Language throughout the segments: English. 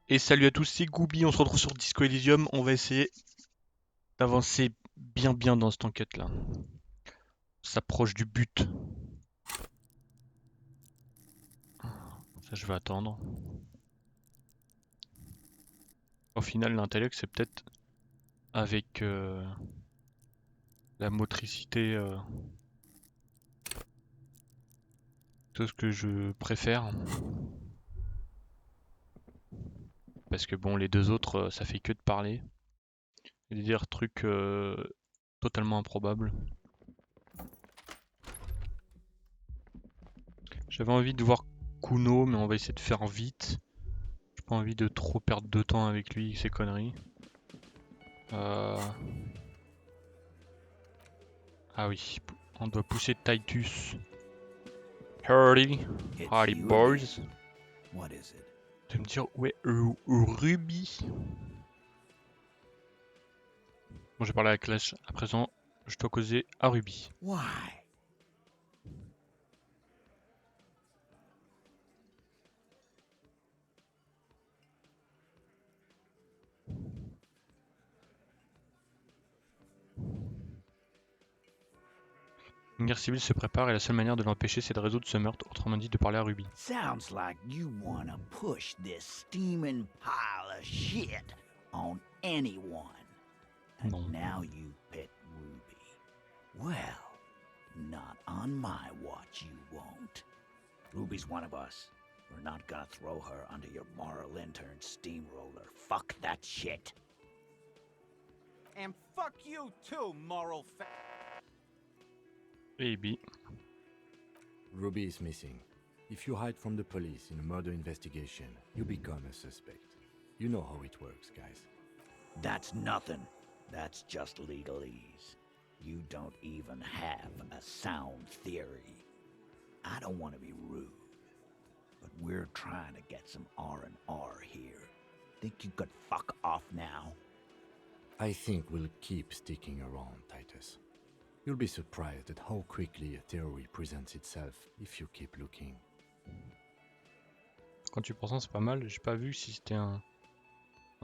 Et salut à tous, c'est Goubi, on se retrouve sur Disco Elysium, on va essayer d'avancer bien dans cette enquête là. On s'approche du but. Ça je vais attendre. Au final l'intellect c'est peut-être avec la motricité tout ce que je préfère. Parce que bon les deux autres ça fait que de parler. Et de dire trucs totalement improbables. J'avais envie de voir Kuno mais on va essayer de faire vite. J'ai pas envie de trop perdre de temps avec lui, ses conneries. Ah oui, on doit pousser Titus. Hardie, Hardie boys. What is it? Tu vas me dire où est Ruby? Bon, j'ai parlé à Clash. À présent, je dois causer à Ruby. Why? Une guerre civile se prépare et la seule manière de l'empêcher c'est de résoudre ce meurtre, autrement dit de parler à Ruby. Sounds like you wanna push this steaming pile of shit on anyone. And Non. now you pick Ruby. Well, not on my watch you won't. Ruby's one of us. We're not gonna throw her under your moral intern steamroller. Fuck that shit. And fuck you too, moral Baby. Ruby is missing. If you hide from the police in a murder investigation, you become a suspect. You know how it works, guys. That's nothing. That's just legalese. You don't even have a sound theory. I don't want to be rude, but we're trying to get some R&R here. Think you could fuck off now? I think we'll keep sticking around, Titus. You'll be surprised at how quickly a theory presents itself if you keep looking. Quand tu penses, c'est pas mal. J'ai pas vu si c'était un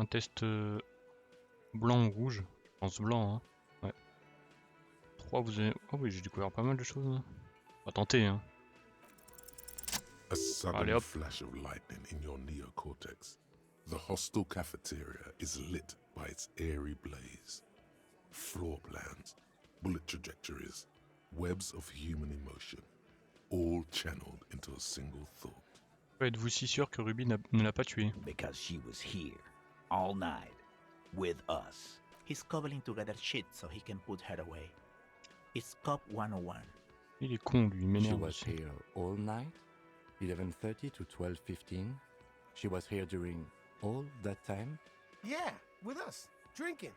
test blanc ou rouge. Je pense blanc, hein. Ouais. 3, vous avez... Oh oui, j'ai découvert pas mal de choses. Hein. On va tenter, hein. A sudden Allez, hop. flash of lightning in your neocortex. The hostel cafeteria is lit by its airy blaze. Floor plans, bullet trajectories, webs of human emotion, all channeled into a single thought. Êtes-vous si sûr que Ruby ne l'a pas tué? Because she was here, all night, with us. He's cobbling together shit so he can put her away. It's Cop 101. Il est con, lui, il She m'énerve was aussi. here all night, 11:30 to 12:15. She was here during all that time. Yeah, with us, drinking,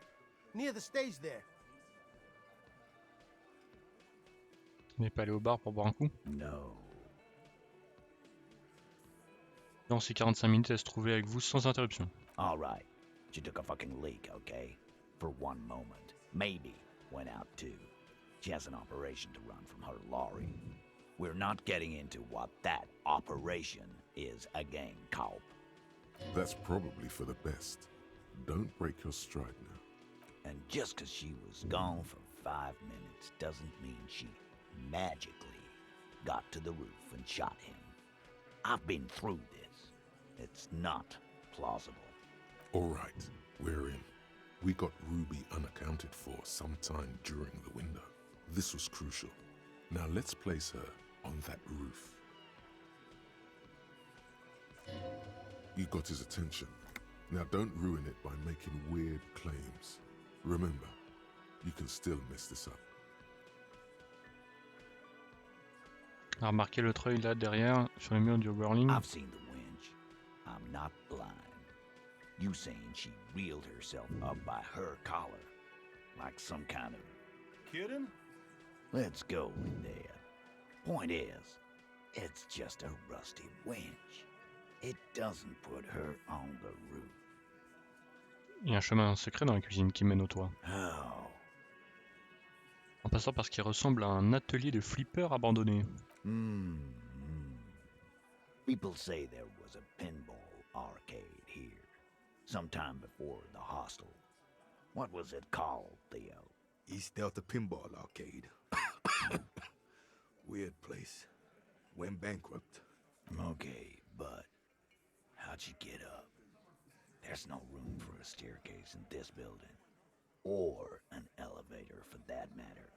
near the stage there. Il n'est pas allé au bar pour boire un coup? No. Dans ces 45 minutes, elle se trouvait avec vous sans interruption. All right. She took a fucking leak, okay? For one moment. Maybe went out too. She has an operation to run from her lorry. We're not getting into what that operation is again, Cop. That's probably for the best. Don't break your stride now. And just 'cause she was gone for 5 minutes doesn't mean she magically got to the roof and shot him. I've been through this. It's not plausible. All right, we're in. We got Ruby unaccounted for sometime during the window. This was crucial. Now let's place her on that roof. You got his attention. Now don't ruin it by making weird claims. Remember, you can still mess this up. Remarquez le treuil là derrière, sur le mur du whirling. I've seen the winch. I'm not blind. You saying she reeled herself up by her collar, like some kind of... Kidding? Let's go with that. Point is, it's just a rusty winch. It doesn't put her on the roof. Il y a un chemin secret dans la cuisine qui mène au toit. Oh. En passant par ce qui ressemble à un atelier de flipper abandonné. People say there was a pinball arcade here. sometime before the hostel. What was it called, Theo? East Delta Pinball Arcade. Weird place. Went bankrupt. Okay, but how'd you get up? There's no room for a staircase in this building. Or an elevator, for that matter.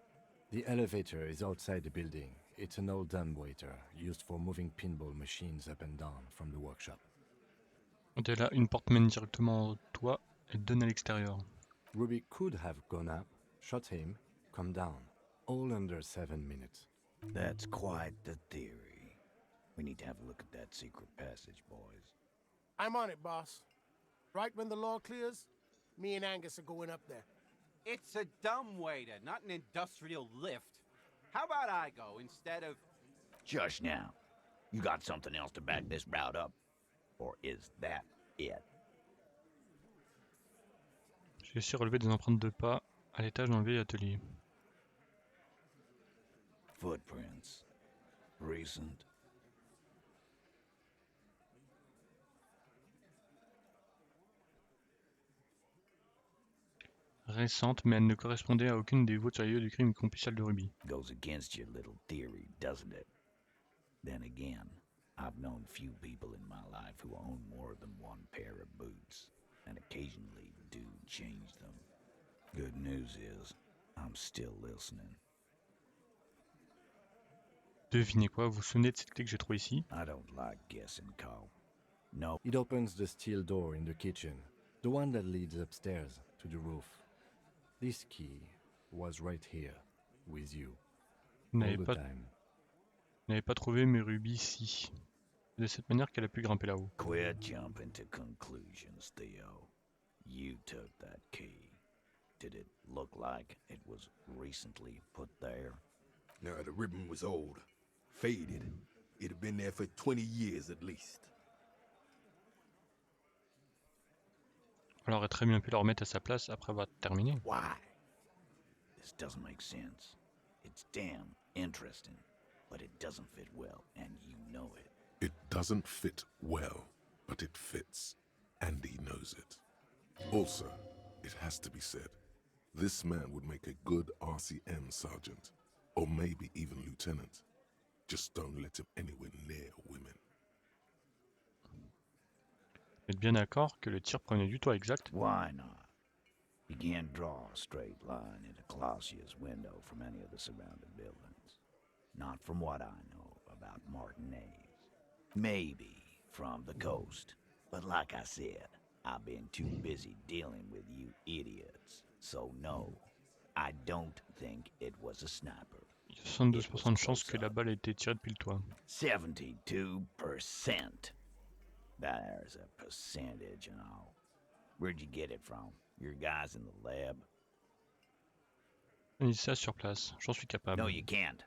The elevator is outside the building. It's an old dumbwaiter used for moving pinball machines up and down from the workshop. Et là, une porte mène directement au toit et donne à l'extérieur. Ruby could have gone up, shot him, come down, all under 7 minutes. That's quite the theory. We need to have a look at that secret passage, boys. I'm on it, boss. Right when the law clears, me and Angus are going up there. It's a dumbwaiter, not an industrial lift. How about I go instead of... Just now. You got something else to back this route up? Or is that it? J'ai aussi relevé des empreintes de pas à l'étage dans le vieil atelier. Footprints. Recent. Récente, mais elle ne correspondait à aucune des voies sur les lieux du crime, y compris celle de Ruby. Goes against your little theory, doesn't it? Then again, I've known few people in my life who own more than one pair of boots, and occasionally do change them. Good news is, I'm still listening. Devinez quoi, vous vous souvenez de cette clé que j'ai trouvée ici? I don't like guessing, Carl. No, It opens the steel door in the kitchen, the one that leads upstairs to the roof. This key was right here, with you, Vous all the n'avez time. pas trouvé mes rubis ici. C'est de cette manière qu'elle a pu grimper là-haut. quit jumping to conclusions, Theo. You took that key. Did it look like it was recently put there? No, the ribbon was old. Faded. It'd have been there for 20 years at least. Elle aurait très bien pu la remettre à sa place après avoir terminé. Why? This doesn't make sense. It's damn interesting, but it doesn't fit well, and you know it. It doesn't fit well, but it fits. And he knows it. Also, it has to be said, this man would make a good RCM sergeant, or maybe even lieutenant. Just don't let him anywhere near women. Vous êtes bien d'accord que le tir prenait du toit exact? Why not? You can't draw a straight line into Clausia's window from any of the surrounding buildings. Not from what I know about Martinez. Maybe from the coast. But like I said, I've been too busy dealing with you idiots. So no, I don't think it was a sniper. Il y a 72% de chance que la balle ait été tirée depuis le toit. 72%. There's a percentage and all. Where'd you get it from? Your guys in the lab? Analyse ça sur place, j'en suis capable. No, you can't.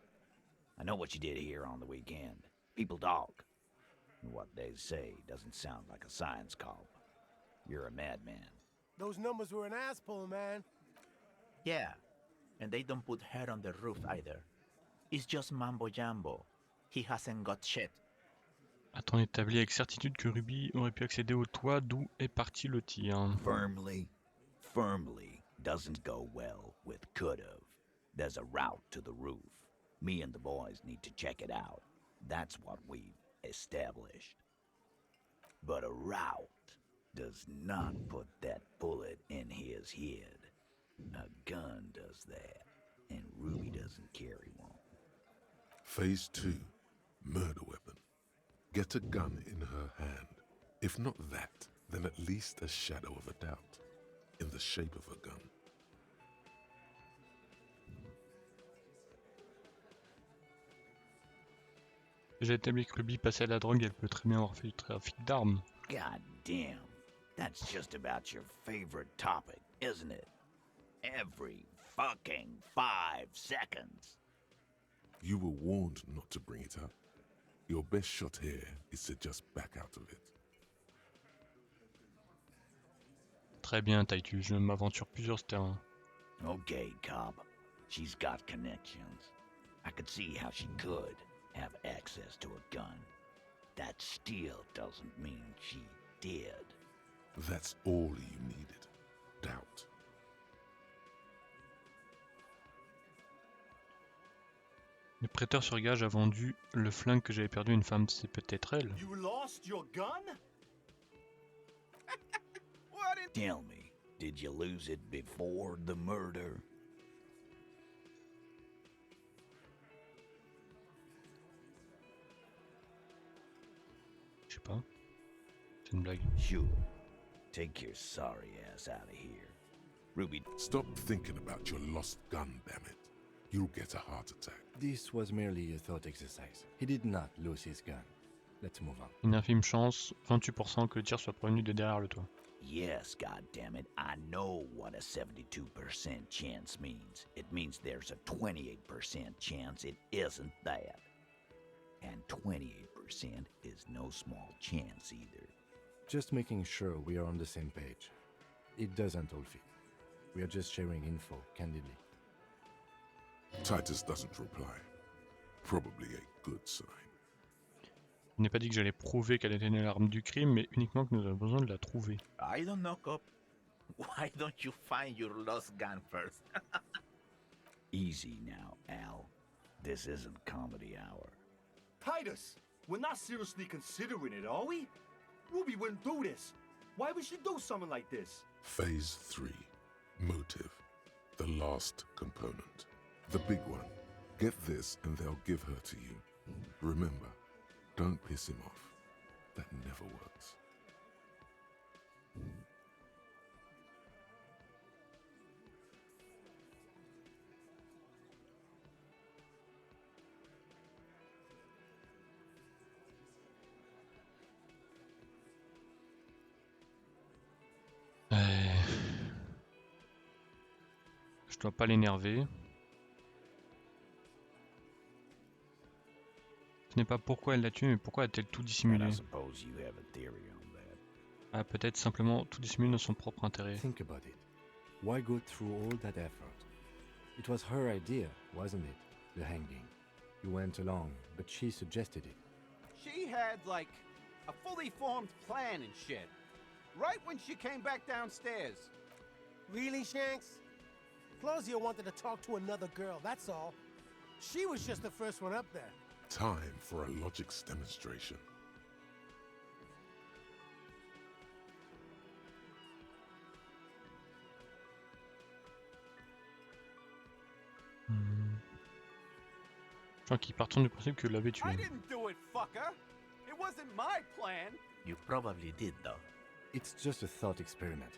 I know what you did here on the weekend. People talk. And what they say doesn't sound like a science call. You're a madman. Those numbers were an ass pull, man. Yeah, and they don't put hair on the roof either. It's just mambo jambo. He hasn't got shit. A-t-on établi avec certitude que Ruby aurait pu accéder au toit d'où est parti le tir? Firmly doesn't go well with could've. There's a route to the roof. Me and the boys need to check it out. That's what we've established. But a route does not put that bullet in his head. A gun does that, and Ruby doesn't carry one. Phase 2, murder weapon. Get a gun in her hand. If not that, then at least a shadow of a doubt, in the shape of a gun. J'ai établi que Ruby passait à la drogue, elle peut très bien avoir fait du trafic d'armes. God damn, that's just about your favorite topic, isn't it? Every fucking 5 seconds. You were warned not to bring it up. Your best shot here is to just back out of it. Très bien, Titus, je m'aventure plusieurs terrains. Okay, cop. She's got connections. I could see how she could have access to a gun. That still doesn't mean she did. That's all you needed. Doubt. Le prêteur sur gage a vendu le flingue que j'avais perdu à une femme. C'est peut-être elle. You lost your gun? What in... Tell me, did you lose it before the murder? Je sais pas. C'est une blague. Sure. Take your sorry ass out of here. Ruby, Stop thinking about your lost gun, damn it. You'll get a heart attack. This was merely a thought exercise. He did not lose his gun. Let's move on. Une infime chance, 28% que le tir soit provenu de derrière le toit. yes, goddammit, I know what a 72% chance means. It means there's a 28% chance it isn't that. And 28% is no small chance either. Just making sure we are on the same page. It doesn't all fit. We are just sharing info, candidly. Titus doesn't reply. Probably a good sign. Je n'ai pas dit que j'allais prouver qu'elle était l'arme du crime, mais uniquement que nous avons besoin de la trouver. I don't know, cop. Why don't you find your lost gun first? Easy now, Al. This isn't comedy hour. Titus, we're not seriously considering it, are we? Ruby wouldn't do this. Why would she do something like this? Phase 3. Motive. The last component. The big one. Get this and they'll give her to you. Remember, don't piss him off. That never works. Je dois pas l'énerver. Ce n'est pas pourquoi elle l'a tué, mais pourquoi a-t-elle tout And dissimulé? I suppose you have a theory on that. Ah, peut-être simplement tout dissimuler dans son propre intérêt. Think about it. Why go through all that effort? It was her idea, wasn't it? The hanging. You went along, but she suggested it. She had, like, a fully formed plan and shit. Right when she came back downstairs. Really, Shanks? Claudia wanted to talk to another girl, that's all. She was just the first one up there. Time for a logics demonstration. Je crois qu'ils partent du principe que l'avait tué. I didn't do it, fucker! It wasn't my plan! You probably did, though. It's just a thought experiment.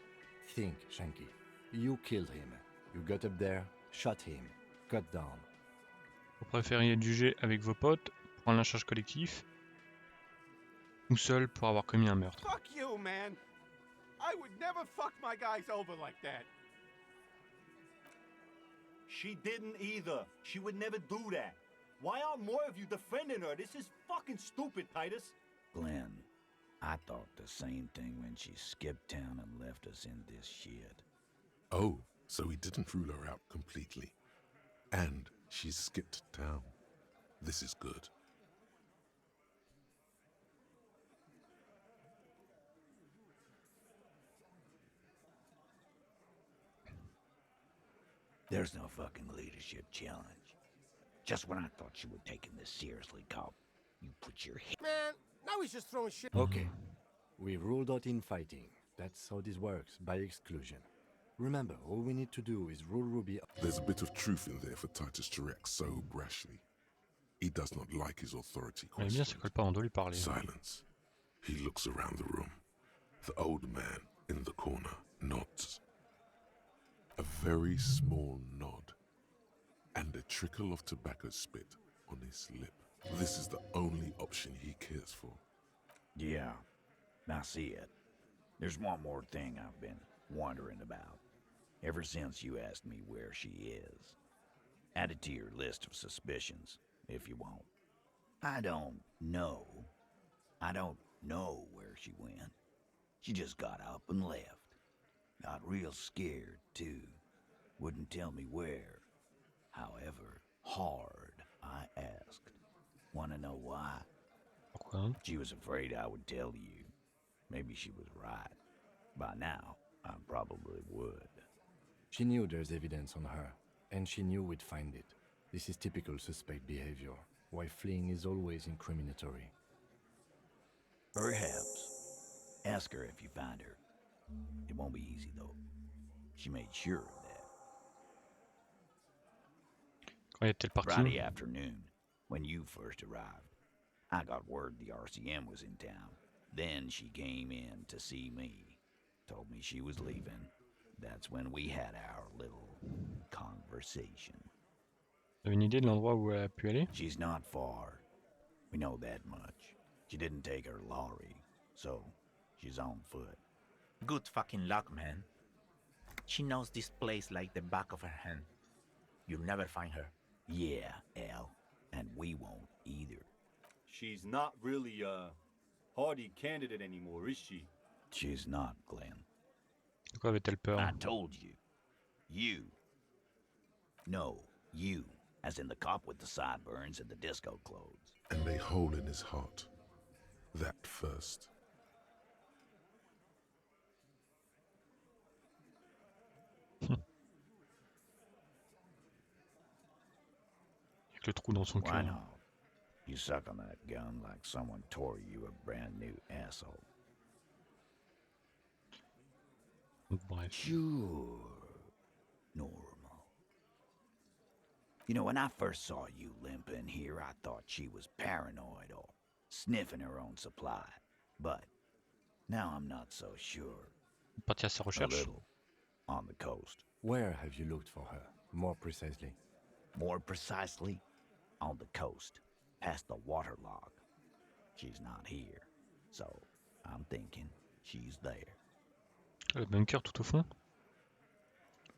Think, Shanky. You killed him. You got up there, shot him, cut down. Vous préfériez être jugé avec vos potes pour un lynchage collectif ou seul pour avoir commis un meurtre? Fuck you, man! I would never fuck my guys over like that. She didn't either. She would never do that. Why aren't more of you defending her? This is fucking stupid, Titus. Glenn, I thought the same thing when she skipped town and left us in this shit. Oh, so he didn't rule her out completely. And she skipped town. This is good. There's no fucking leadership challenge. Just when I thought you were taking this seriously, cop, you put your head. Man, now he's just throwing shit. Okay. We ruled out infighting. That's how this works, by exclusion. Remember, all we need to do is rule Ruby. There's a bit of truth in there for Titus to react so brashly. He does not like his authority Eh bien, ça questioned. colle pas, on doit lui parler. Silence. He looks around the room. The old man in the corner nods. A very small nod. And a trickle of tobacco spit on his lip. This is the only option he cares for. Yeah, I see it. There's one more thing I've been wondering about. Ever since you asked me where she is. Add it to your list of suspicions, if you want. I don't know. I don't know where she went. She just got up and left. Got real scared, too. Wouldn't tell me where. However hard I asked. Wanna know why? Pourquoi? She was afraid I would tell you. Maybe she was right. By now, I probably would. She knew there's evidence on her, and she knew we'd find it. This is typical suspect behavior, why fleeing is always incriminatory. Perhaps. Ask her if you find her. It won't be easy, though. She made sure of that. Quand était le parti? Friday afternoon, when you first arrived, I got word the RCM was in town. Then she came in to see me. Told me she was leaving. That's when we had our little conversation. Vous avez une idée de l'endroit où elle a pu aller? She's not far. We know that much. She didn't take her lorry, so she's on foot. Good fucking luck, man. She knows this place like the back of her hand. You'll never find her. Yeah, Al, and we won't either. She's not really a Hardie candidate anymore, is she? She's not, Glenn. De quoi avait-elle peur? I told you. You. No, you. As in the cop with the sideburns and the disco clothes. And a hole in his heart. That first. Avec le trou dans son Why cœur. not? You suck on that gun like someone tore you a brand new asshole. Bref. Sure. Normal. You know, when I first saw you limp in here, I thought she was paranoid or sniffing her own supply. But now I'm not so sure. Parti à sa A recherche. little. On the coast. Where have you looked for her, more precisely? More precisely, on the coast, past the waterlock. She's not here, so I'm thinking she's there. Le bunker tout au fond.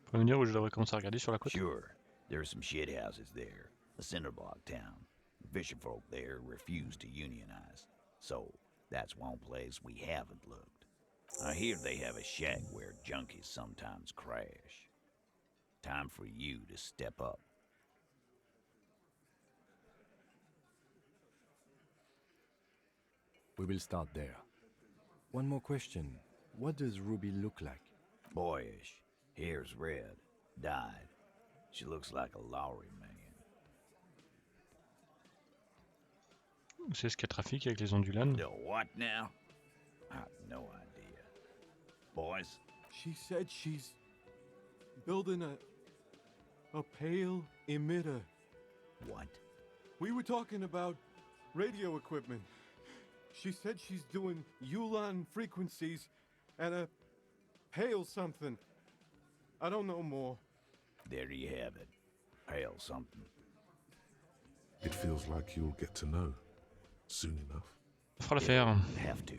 Vous pouvez me dire où je devrais commencer à regarder sur la côte? Sure, there's some shit houses there. A cinderblock town. Fisherfolk there refuse to unionize. So, that's one place we haven't looked. I hear they have a shack where junkies sometimes crash. Time for you to step up. We will start there. One more question. What does Ruby look like? Boyish. Hair's red. Dyed. She looks like a lorry man. C'est ce qu'elle trafique avec les ondulanes. The what now? I have no idea. Boys? She said she's building a pale emitter. What? We were talking about radio equipment. She said she's doing Ulan frequencies and a pale something. I don't know more. There you have it. Pale something. It feels like you'll get to know soon enough. Ça fera l'affaire. Have to.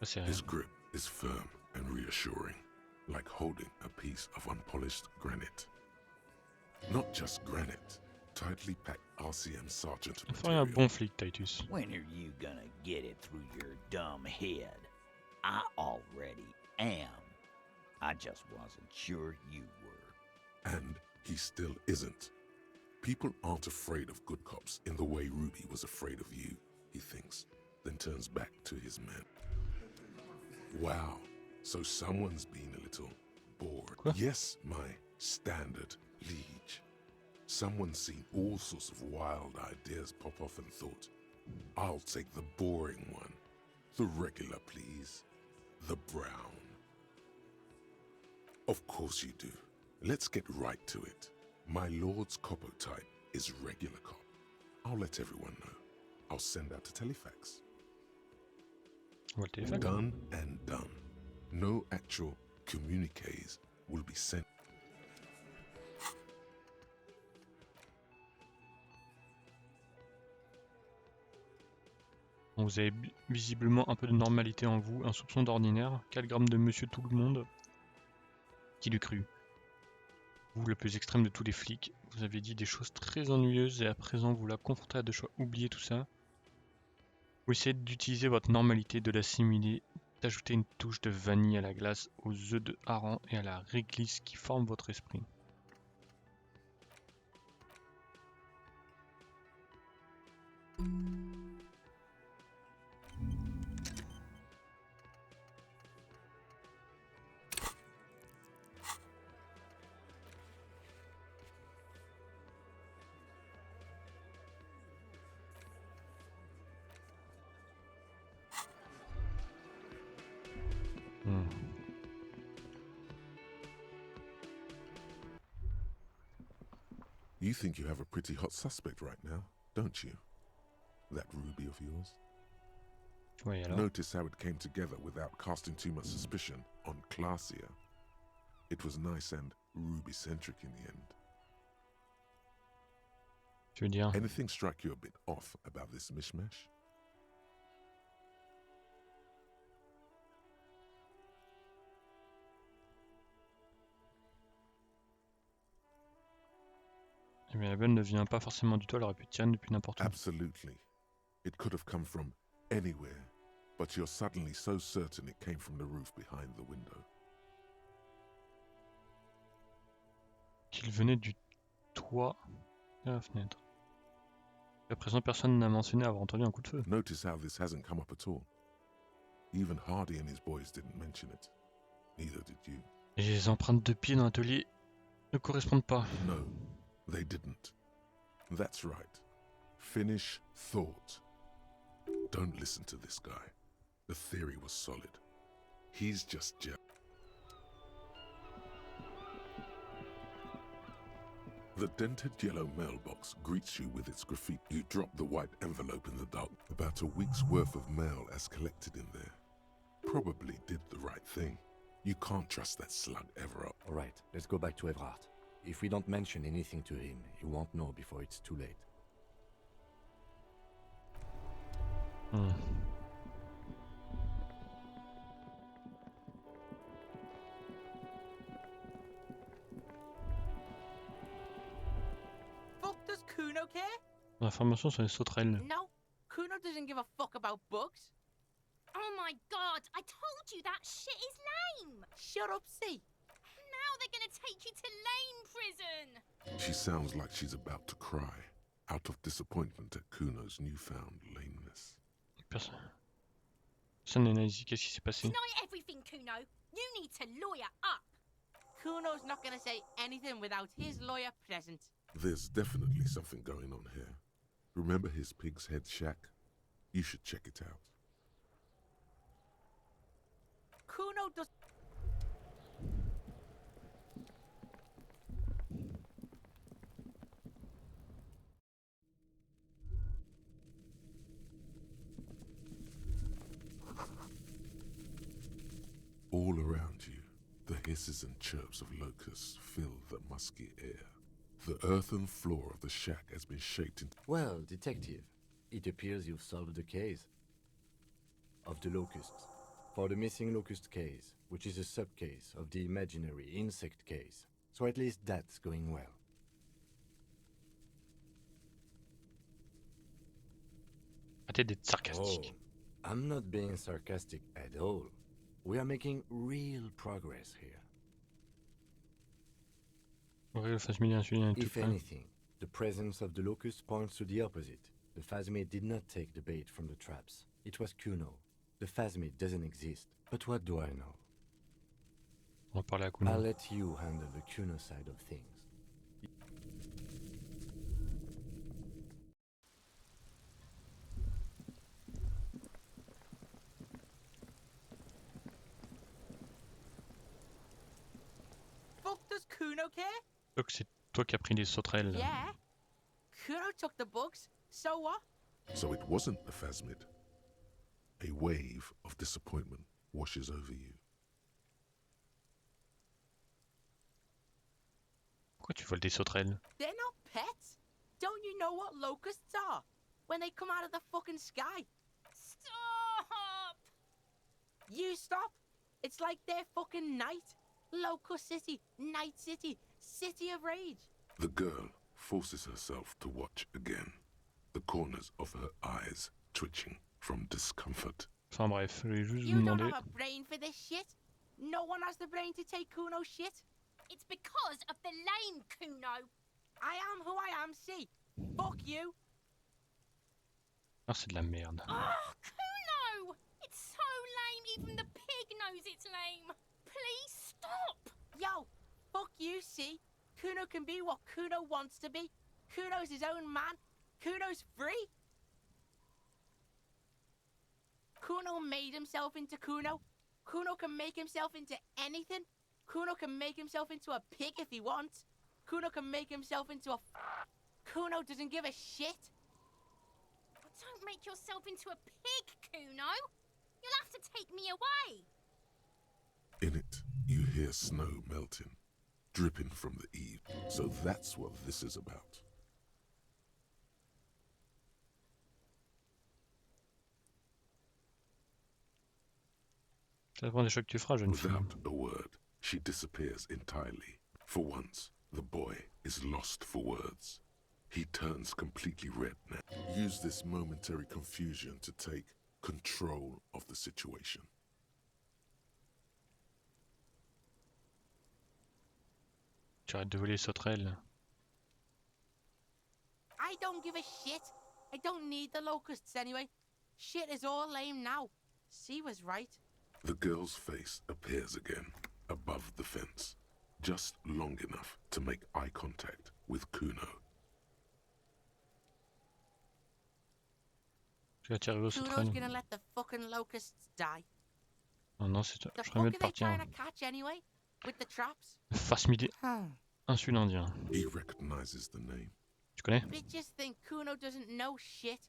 Ça, c'est rien. His grip is firm and reassuring, like holding a piece of unpolished granite. Not just granite, tightly packed RCM sergeant Faut un material. bon flic, Titus. When are you gonna get it through your dumb head? I already am. I just wasn't sure you were. And he still isn't. People aren't afraid of good cops in the way Ruby was afraid of you, he thinks, then turns back to his men. Wow, so someone's been a little bored. Quoi? Yes, my standard liege. Someone's seen all sorts of wild ideas pop off and thought, I'll take the boring one. The regular, please. The brown. Of course you do. Let's get right to it. My lord's copper type is regular cop. I'll let everyone know. I'll send out a telefax. On voit le téléphone. Done and done. No actual communiques will be sent. Bon, vous avez visiblement un peu de normalité en vous, un soupçon d'ordinaire. 4 grammes de monsieur tout le monde. Qui l'eût cru? Vous, le plus extrême de tous les flics, vous avez dit des choses très ennuyeuses et à présent vous la confrontez à deux choix. Oubliez tout ça. Vous essayez d'utiliser votre normalité, de l'assimiler, d'ajouter une touche de vanille à la glace, aux œufs de hareng et à la réglisse qui forment votre esprit. Hmm. You think you have a pretty hot suspect right now, don't you? That ruby of yours? Oui, alors. Notice how it came together without casting too much suspicion on Classier. It was nice and ruby-centric in the end. Tu veux dire? Anything strike you a bit off about this mishmash? Eh bien, la balle ne vient pas forcément du tout, elle aurait pu tirer depuis n'importe où. Absolutely. It could have come from anywhere, but you're suddenly so certain it came from the roof behind the window. Qu'il venait du toit de la fenêtre. À présent, personne n'a mentionné avoir entendu un coup de feu. Notice how this hasn't come up at all. Even Hardie and his boys didn't mention it. Neither did you. Et les empreintes de pieds dans l'atelier ne correspondent pas. No, they didn't. That's right. Finish thought. Don't listen to this guy. The theory was solid. He's just The dented yellow mailbox greets you with its graffiti. You drop the white envelope in the dark. About a week's worth of mail as collected in there. Probably did the right thing. You can't trust that slug ever up. All right, let's go back to Everard. If we don't mention anything to him, he won't know before it's too late. Hmm. Fuck does Kuno care? L'information sur les sauterelles. No, Kuno doesn't give a fuck about bugs. Oh my god, I told you that shit is lame! Shut up, see. Now they're gonna take you to lame prison! She sounds like she's about to cry, out of disappointment at Kuno's newfound lameness. Personne n'est là ici, qu'est-ce qui s'est passé? Deny everything, Kuno. You need to lawyer up. Kuno's not gonna say anything without his lawyer present. There's definitely something going on here. Remember his pig's head shack? You should check it out. Kuno does. All around you, the hisses and chirps of locusts fill the musky air. The earthen floor of the shack has been shaped into... Well, detective, it appears you've solved the case of the locusts. For the missing locust case, which is a sub-case of the imaginary insect case. So at least that's going well. Arrêtez d'être sarcastique. Oh, I'm not being sarcastic at all. We are making real progress here. Ouvrez le phasmide insulien est tout If près. anything, the presence of the locust points to the opposite. The phasmid did not take the bait from the traps. It was Kuno. The phasmid doesn't exist. But what do I know? On va parler à Kuno. I'll let you handle the Kuno side of things. Fuck does Kuno care? Donc c'est toi qui as pris les sauterelles. Yeah. Kuno took the bugs. So what? So it wasn't a phasmid. A wave of disappointment washes over you. Pourquoi tu voles des sauterelles? They're not pets. Don't you know what locusts are? When they come out of the fucking sky. Stop! You stop. It's like they're fucking night. Locust City, Night City, City of Rage. The girl forces herself to watch again, the corners of her eyes twitching from discomfort. Enfin bref, je vais juste vous You don't demander. have a brain for this shit. No one has the brain to take Kuno's shit. It's because of the lame, Kuno. I am who I am, see. Fuck you. Ah, c'est de la merde. Oh, Kuno! It's so lame, even the pig knows it's lame. Please stop! Yo, fuck you, see. Kuno can be what Kuno wants to be. Kuno's his own man. Kuno's free. Kuno made himself into Kuno. Kuno can make himself into anything. Kuno can make himself into a pig if he wants. Kuno can make himself into a... Kuno doesn't give a shit. Don't make yourself into a pig, Kuno. You'll have to take me away. In it, you hear snow melting, dripping from the eave. So that's what this is about. Ça dépend des choix que tu feras, jeune fille. Without a word, she disappears entirely. For once, the boy is lost for words. He turns completely red now. Use this momentary confusion to take control of the situation. Tu arrêtes de voler les sauterelles. I don't give a shit. I don't need the locusts anyway. Shit is all lame now. C was right. The girl's face appears again, above the fence, just long enough to make eye contact with Kuno. Tu vas tirer aux Kuno's sauterelles. gonna let the fucking locusts die. Oh non, c'est... The Je fuck mieux are de they partir. trying to catch anyway? With the traps? Face midi. Insulte indien. He recognizes the name. Tu connais? Bitches think Kuno doesn't know shit.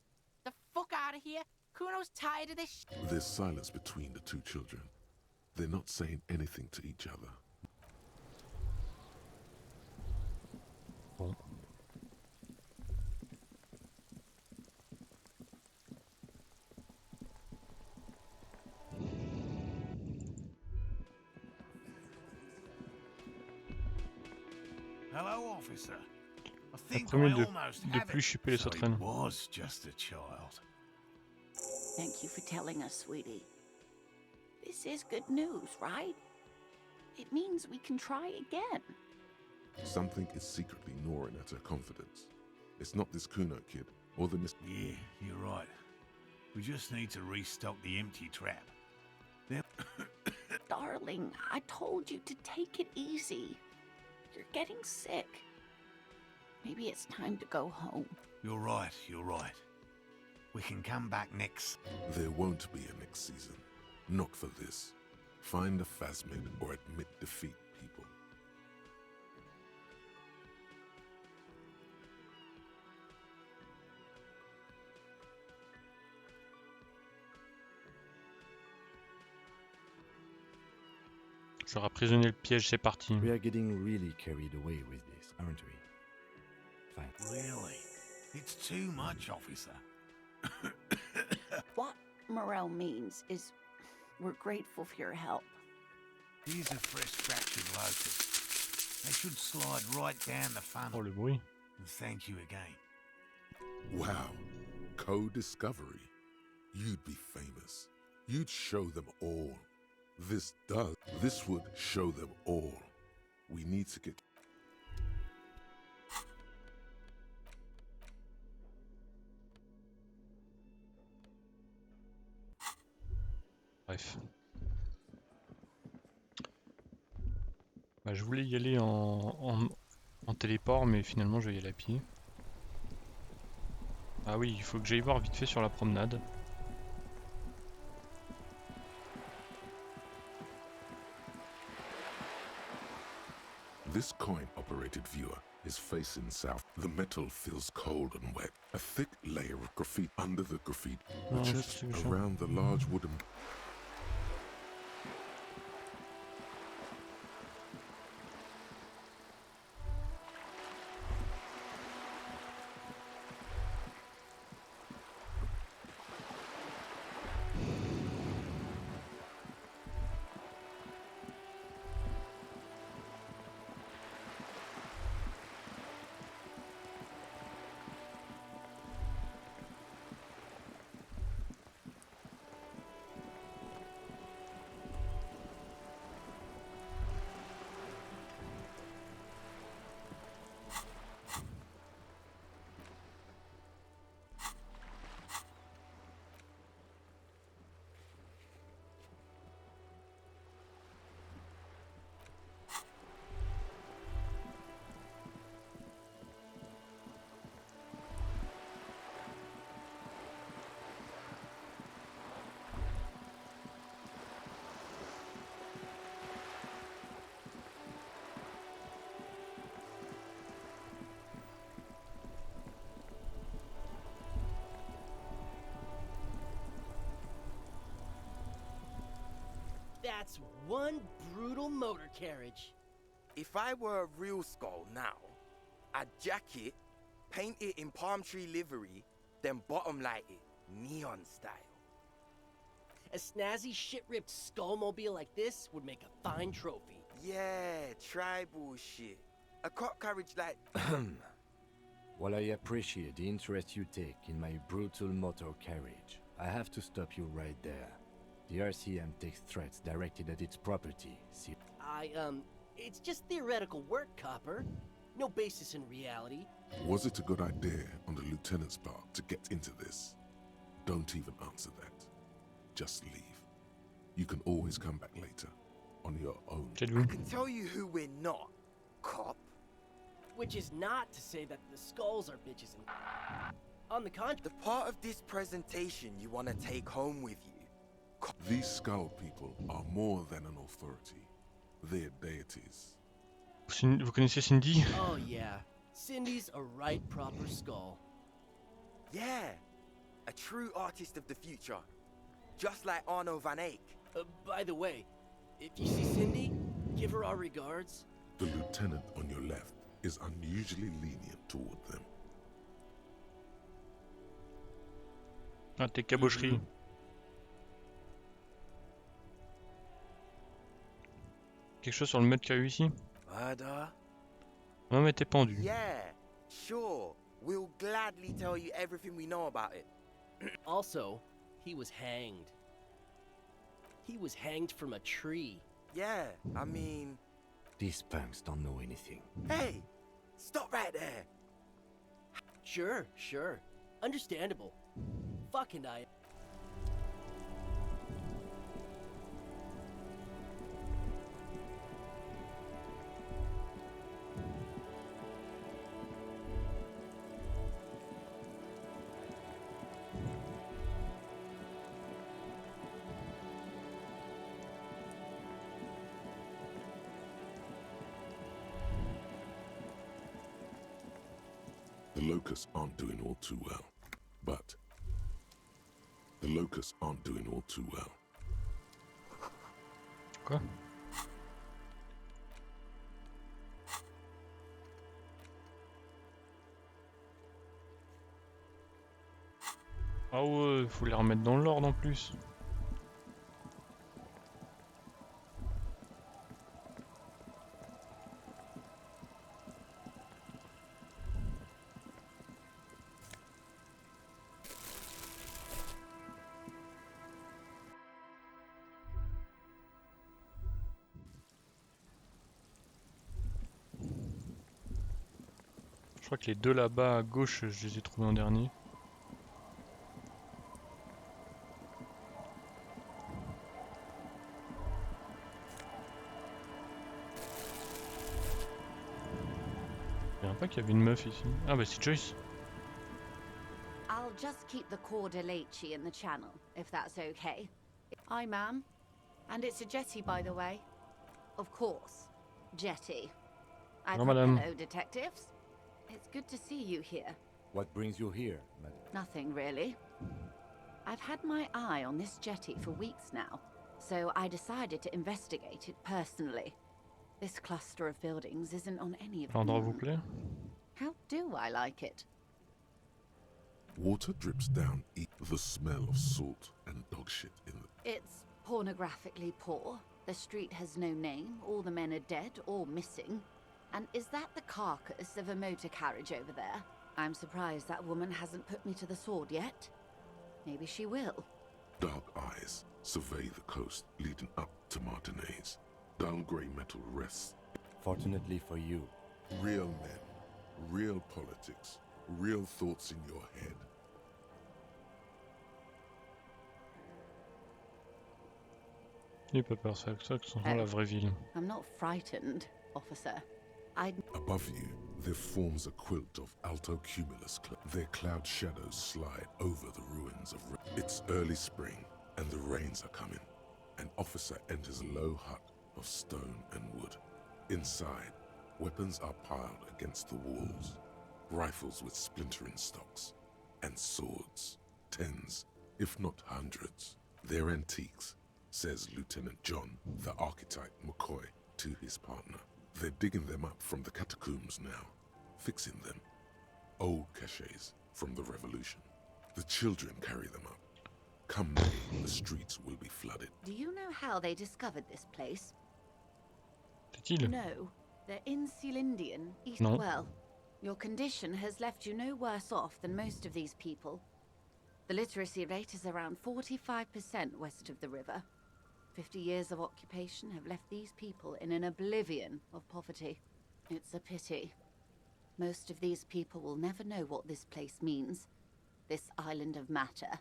The fuck out of here. Kuno's tired of this shit. There's silence between the two children. They're not saying anything to each other. Bon. Hello, officer. I think Après I de almost plus have it. chipper les So sauterelles. it was just a child. Thank you for telling us, sweetie. This is good news, right? It means we can try again. Something is secretly gnawing at her confidence. It's not this Kuno kid, or the Miss... Yeah, you're right. We just need to restock the empty trap. Then... Darling, I told you to take it easy. You're getting sick. Maybe it's time to go home. You're right, you're right. We can come back next... There won't be a next season. Not for this. Find a phasmid or admit defeat, people. J'aurais emprisonné le piège, c'est parti. We are getting really carried away with this, aren't we? Fine. Really? It's too much, officer. What Morel means is we're grateful for your help. Here's a fresh fractured locust. They should slide right down the funnel. Oh, le bruit. And thank you again. Wow. Co-discovery. You'd be famous. You'd show them all. This would show them all. We need to get... Bref. Bah, je voulais y aller en téléport, mais finalement je vais y aller à pied. Ah oui, il faut que j'aille voir vite fait sur la promenade. This coin-operated viewer is facing south. The metal feels cold and wet. A thick layer of graffiti under the graffiti. Recherche around the large wooden... It's one brutal motor carriage. If I were a real skull now, I'd jack it, paint it in palm tree livery, then bottom light it, neon style. A snazzy shit-ripped skullmobile like this would make a fine trophy. Yeah, tribal shit. A cop carriage like... While I appreciate the interest you take in my brutal motor carriage, I have to stop you right there. The RCM takes threats directed at its property. See? It's just theoretical work, Copper. No basis in reality. Was it a good idea on the lieutenant's part to get into this? Don't even answer that. Just leave. You can always come back later, on your own. I can tell you who we're not, cop. Which is not to say that the skulls are bitches and... On the contrary... The part of this presentation you want to take home with you. These skull people are more than an authority. They're deities. Vous connaissez Cindy? Oh yeah, Cindy's a right proper skull. Yeah, a true artist of the future. Just like Arno van Eyck. By the way, if you see Cindy, give her our regards. The lieutenant on your left is unusually lenient toward them. Ah, tes cabocheries. Quelque chose sur le mètre qu'il y a eu ici? Non mais t'es pendu. Yeah, sure. We'll gladly tell you everything we know about it. Also, he was hanged. He was hanged from a tree. Yeah, I mean... These punks don't know anything. Hey! Stop right there! Sure. Understandable. Fucking I... The locusts aren't doing all too well. But the locusts aren't doing all too well. Quoi? Ah ouais, faut les remettre dans l'ordre en plus. Je crois que les deux là-bas à gauche, je les ai trouvés en dernier. Il y a pas qu'il y avait une meuf ici. Ah bah c'est Joyce. I'll just keep the Corda Lacey in the channel, if that's okay. Hi, ma'am. And it's a jetty, by the way. Of course. Jetty. Hello, detectives. It's good to see you here. What brings you here, madam? Nothing, really. I've had my eye on this jetty for weeks now, so I decided to investigate it personally. This cluster of buildings isn't on any of L'endroit vous plaît? How do I like it? Water drips down, the smell of salt and dog shit in the... It's pornographically poor. The street has no name, all the men are dead or missing. And is that the carcass of a motor carriage over there? I'm surprised that woman hasn't put me to the sword yet. Maybe she will. Dark eyes survey the coast leading up to Martinez. Dull grey metal rests. Fortunately for you. Real men, real politics, real thoughts in your head. Il peut pas faire ça, que ce soit la vraie ville. I'm not frightened, officer. Above you, there forms a quilt of altocumulus. Their cloud shadows slide over the ruins of... It's early spring, and the rains are coming. An officer enters a low hut of stone and wood. Inside, weapons are piled against the walls. Rifles with splintering stocks. And swords. Tens, if not hundreds. They're antiques, says Lieutenant John, the archetype McCoy, to his partner. They're digging them up from the catacombs now, fixing them. Old caches from the revolution. The children carry them up. Come May, the streets will be flooded. Do you know how they discovered this place? T'est-il? No, they're in Sealindian, East. Non. Well, your condition has left you no worse off than most of these people. The literacy rate is around 45% west of the river. 50 years of occupation have left these people in an oblivion of poverty. It's a pity. Most of these people will never know what this place means, this island of matter,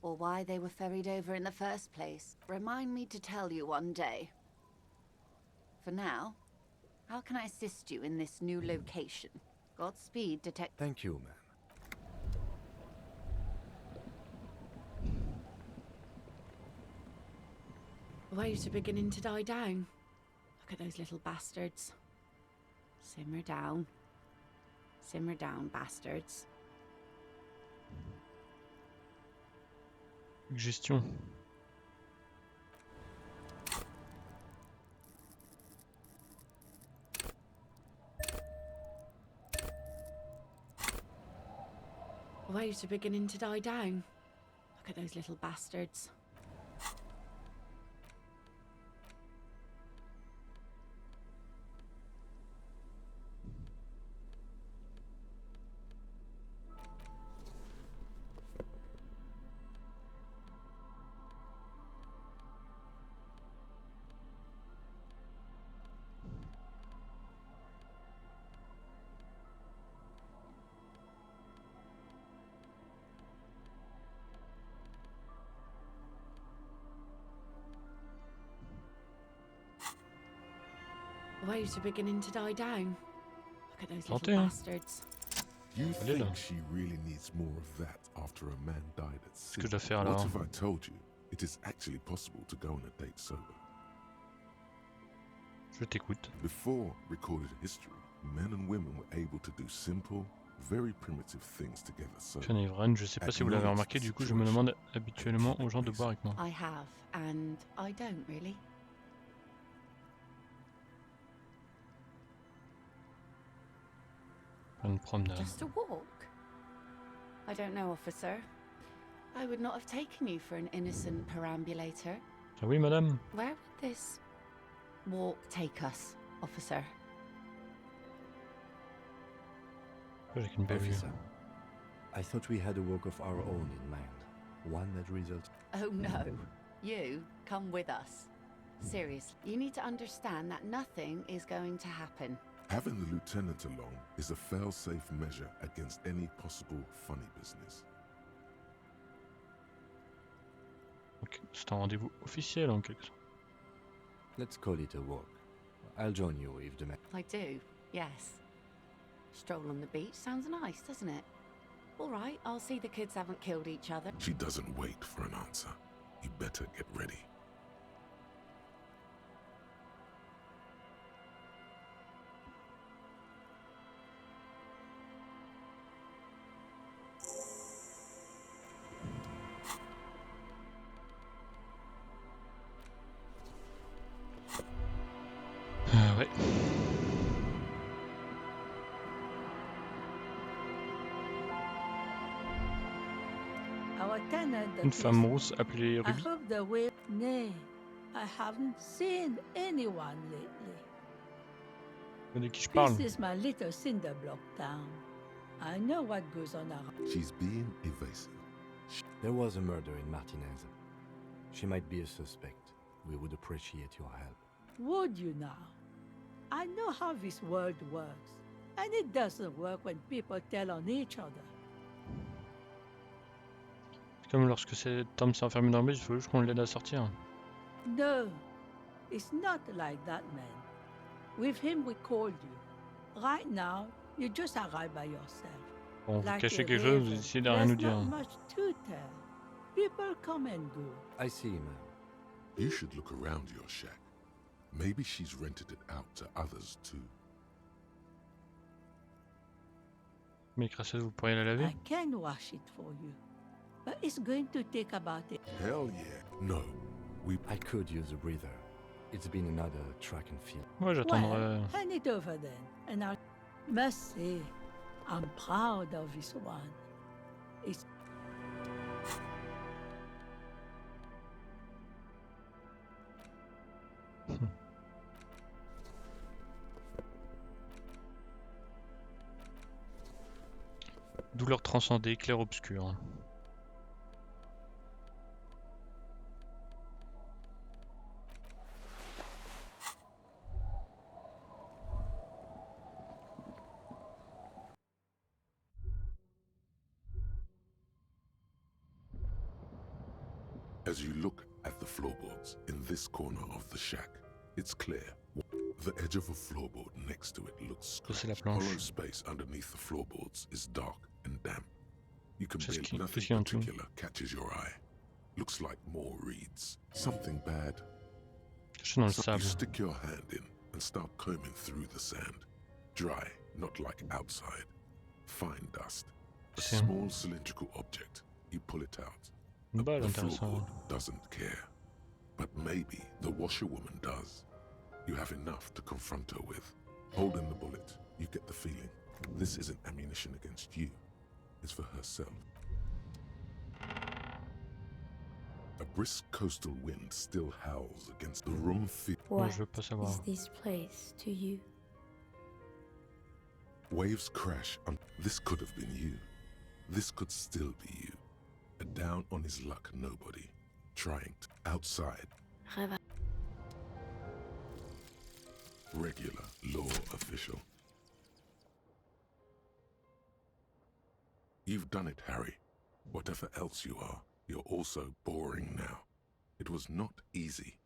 or why they were ferried over in the first place. Remind me to tell you one day. For now, how can I assist you in this new location? Godspeed, Detective. Thank you, ma'am. Waves are beginning to die down. Look at those little bastards. Simmer down. Simmer down, bastards. Gestion. Waves are beginning to die down. Look at those little bastards. Waves are beginning to die down. Look at those little bastards. You Allez là. think she really needs more of that after a man died at sea? que je dois faire, What là? if I told you it is actually possible to go on a date sober? Je t'écoute. Before recorded history, men and women were able to do simple, very primitive things together. So, Jeanne Ivraine, je sais pas si vous l'avez remarqué, du coup je me demande habituellement aux gens de boire avec moi. I have, and I don't really. Une promenade. Just a walk? I don't know, officer. I would not have taken you for an innocent perambulator. Ah oui, madame. Where would this walk take us, officer? J'ai qu'une belle vue. Officer, I thought we had a work of our own in mind. One that results... Oh no. You come with us. Seriously, you need to understand that nothing is going to happen. having the lieutenant along is a fail-safe measure against any possible funny business. Ok, c'est un rendez-vous officiel en quelque sorte. Let's call it a walk. I'll join you if the... I do, yes. Stroll on the beach sounds nice, doesn't it? All right, I'll see the kids haven't killed each other. She doesn't wait for an answer. You better get ready. Ouais. Une femme rousse appelée I Ruby. hope the way. Nay, I haven't seen anyone lately. De qui je parle? This is my little cinder block town. I know what goes on around. She's being evasive. There was a murder in Martinez. She might be a suspect. We would appreciate your help. Would you now? I know how this world works, and it doesn't work when people tell on each other. C'est comme lorsque cet homme s'est enfermé dans le bus, il faut juste qu'on l'aide à sortir. No, it's not like that, man. With him, we called you. Right now, you just arrive by yourself. Bon, vous Like cachez a quelque chose, vous raven. essayez de rien nous There's dire. not much to tell. People come and go. I see, ma'am. You should look around your shack. Maybe she's rented it out to others too. Mais crasseuse, vous pourriez la laver? I can wash it for you, but it's going to take about it. Hell yeah. No. I could use a breather. It's been another track and field. Ouais, j'attendrai. Well, hand it over then, and I must say, I'm proud of this one. It's Douleur transcendée, clair-obscur. As you look at the floorboards in this corner of the shack, it's clear. The edge of a floorboard next to it looks scratched. Hollow space underneath the floorboards is dark and damp. You can barely, nothing particular catches your eye. Looks like more reeds. Something bad. So you stick your hand in and start combing through the sand. Dry, not like outside. Fine dust. A small cylindrical object. You pull it out. The floorboard doesn't care. But maybe the washerwoman does. You have enough to confront her with. Holding the bullet, you get the feeling this isn't ammunition against you. It's for herself. A brisk coastal wind still howls against the room. What is this place to you? Waves crash. This could have been you. This could still be you. A down on his luck nobody. Trying to outside. Regular law official. You've done it, Harry. Whatever else you are, you're also boring now. It was not easy.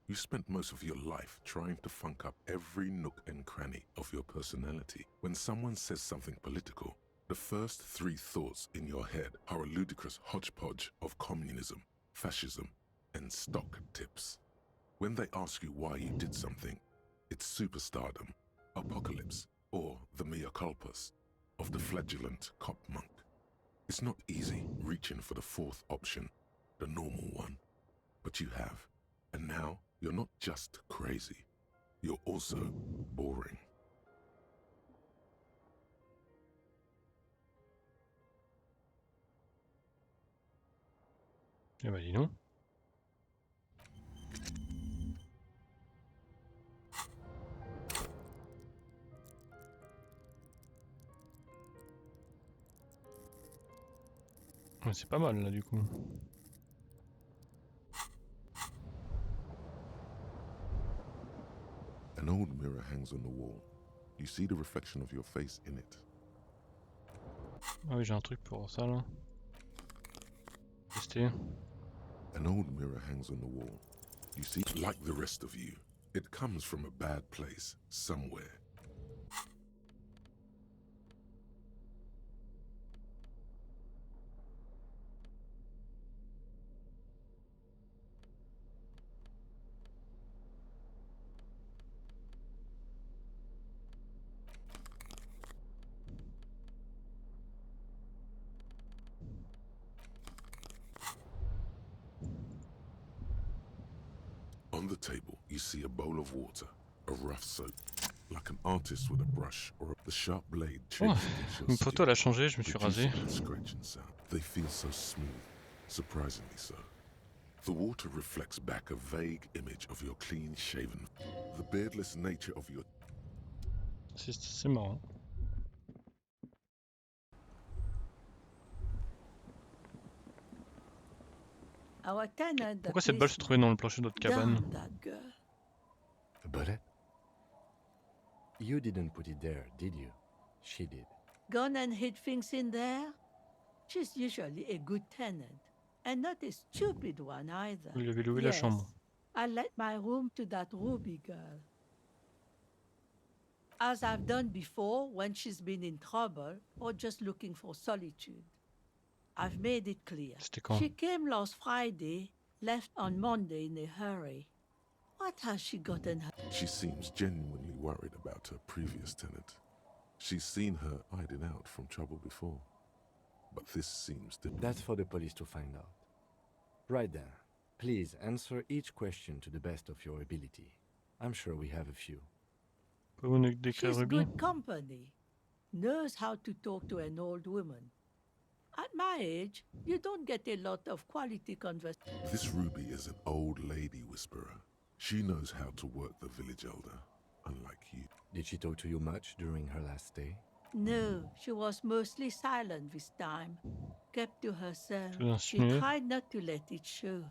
You spent most of your life trying to funk up every nook and cranny of your personality. When someone says something political, the first three thoughts in your head are a ludicrous hodgepodge of communism, fascism, and stock tips. When they ask you why you did something, it's superstardom, apocalypse, or the mea culpas of the flagellant cop monk. It's not easy reaching for the fourth option, the normal one. But you have. And now, you're not just crazy. You're also boring. Eh ben dis donc. Ouais, c'est pas mal là du coup. An old mirror hangs on the wall. You see the reflection of your face in it. Ah oui, j'ai un truc pour ça là. Tester. An old mirror hangs on the wall. You see, like the rest of you, it comes from a bad place, somewhere. On the table, you see a bowl of water, a rough soap, like an artist with a brush or the sharp blade. Oh, une photo elle a changé, je me suis rasé. They feel so smooth, surprisingly so. The water reflects back a vague image of your clean-shaven, the beardless nature of your... C'est marrant. Pourquoi cette balle se trouvait dans le plancher de notre cabane? A bullet? You didn't put it there, did you? She did. Gone and hid things in there? She's usually a good tenant, and not a stupid one either. Il avait loué la chambre. I let my room to that Ruby girl. As I've done before when she's been in trouble or just looking for solitude. I've made it clear. She came last Friday, left on Monday in a hurry. What has she gotten her? She seems genuinely worried about her previous tenant. She's seen her hiding out from trouble before. But this seems different. That's for the police to find out. Right there. Please answer each question to the best of your ability. I'm sure we have a few. Pouvez-vous nous décrire She's Ruby? good company. Knows how to talk to an old woman. At my age, you don't get a lot of quality conversation. This Ruby is an old lady whisperer. She knows how to work the village elder, unlike you. Did she talk to you much during her last stay? No, she was mostly silent this time. Kept to herself. Tu veux She insinuer? tried not to let it show.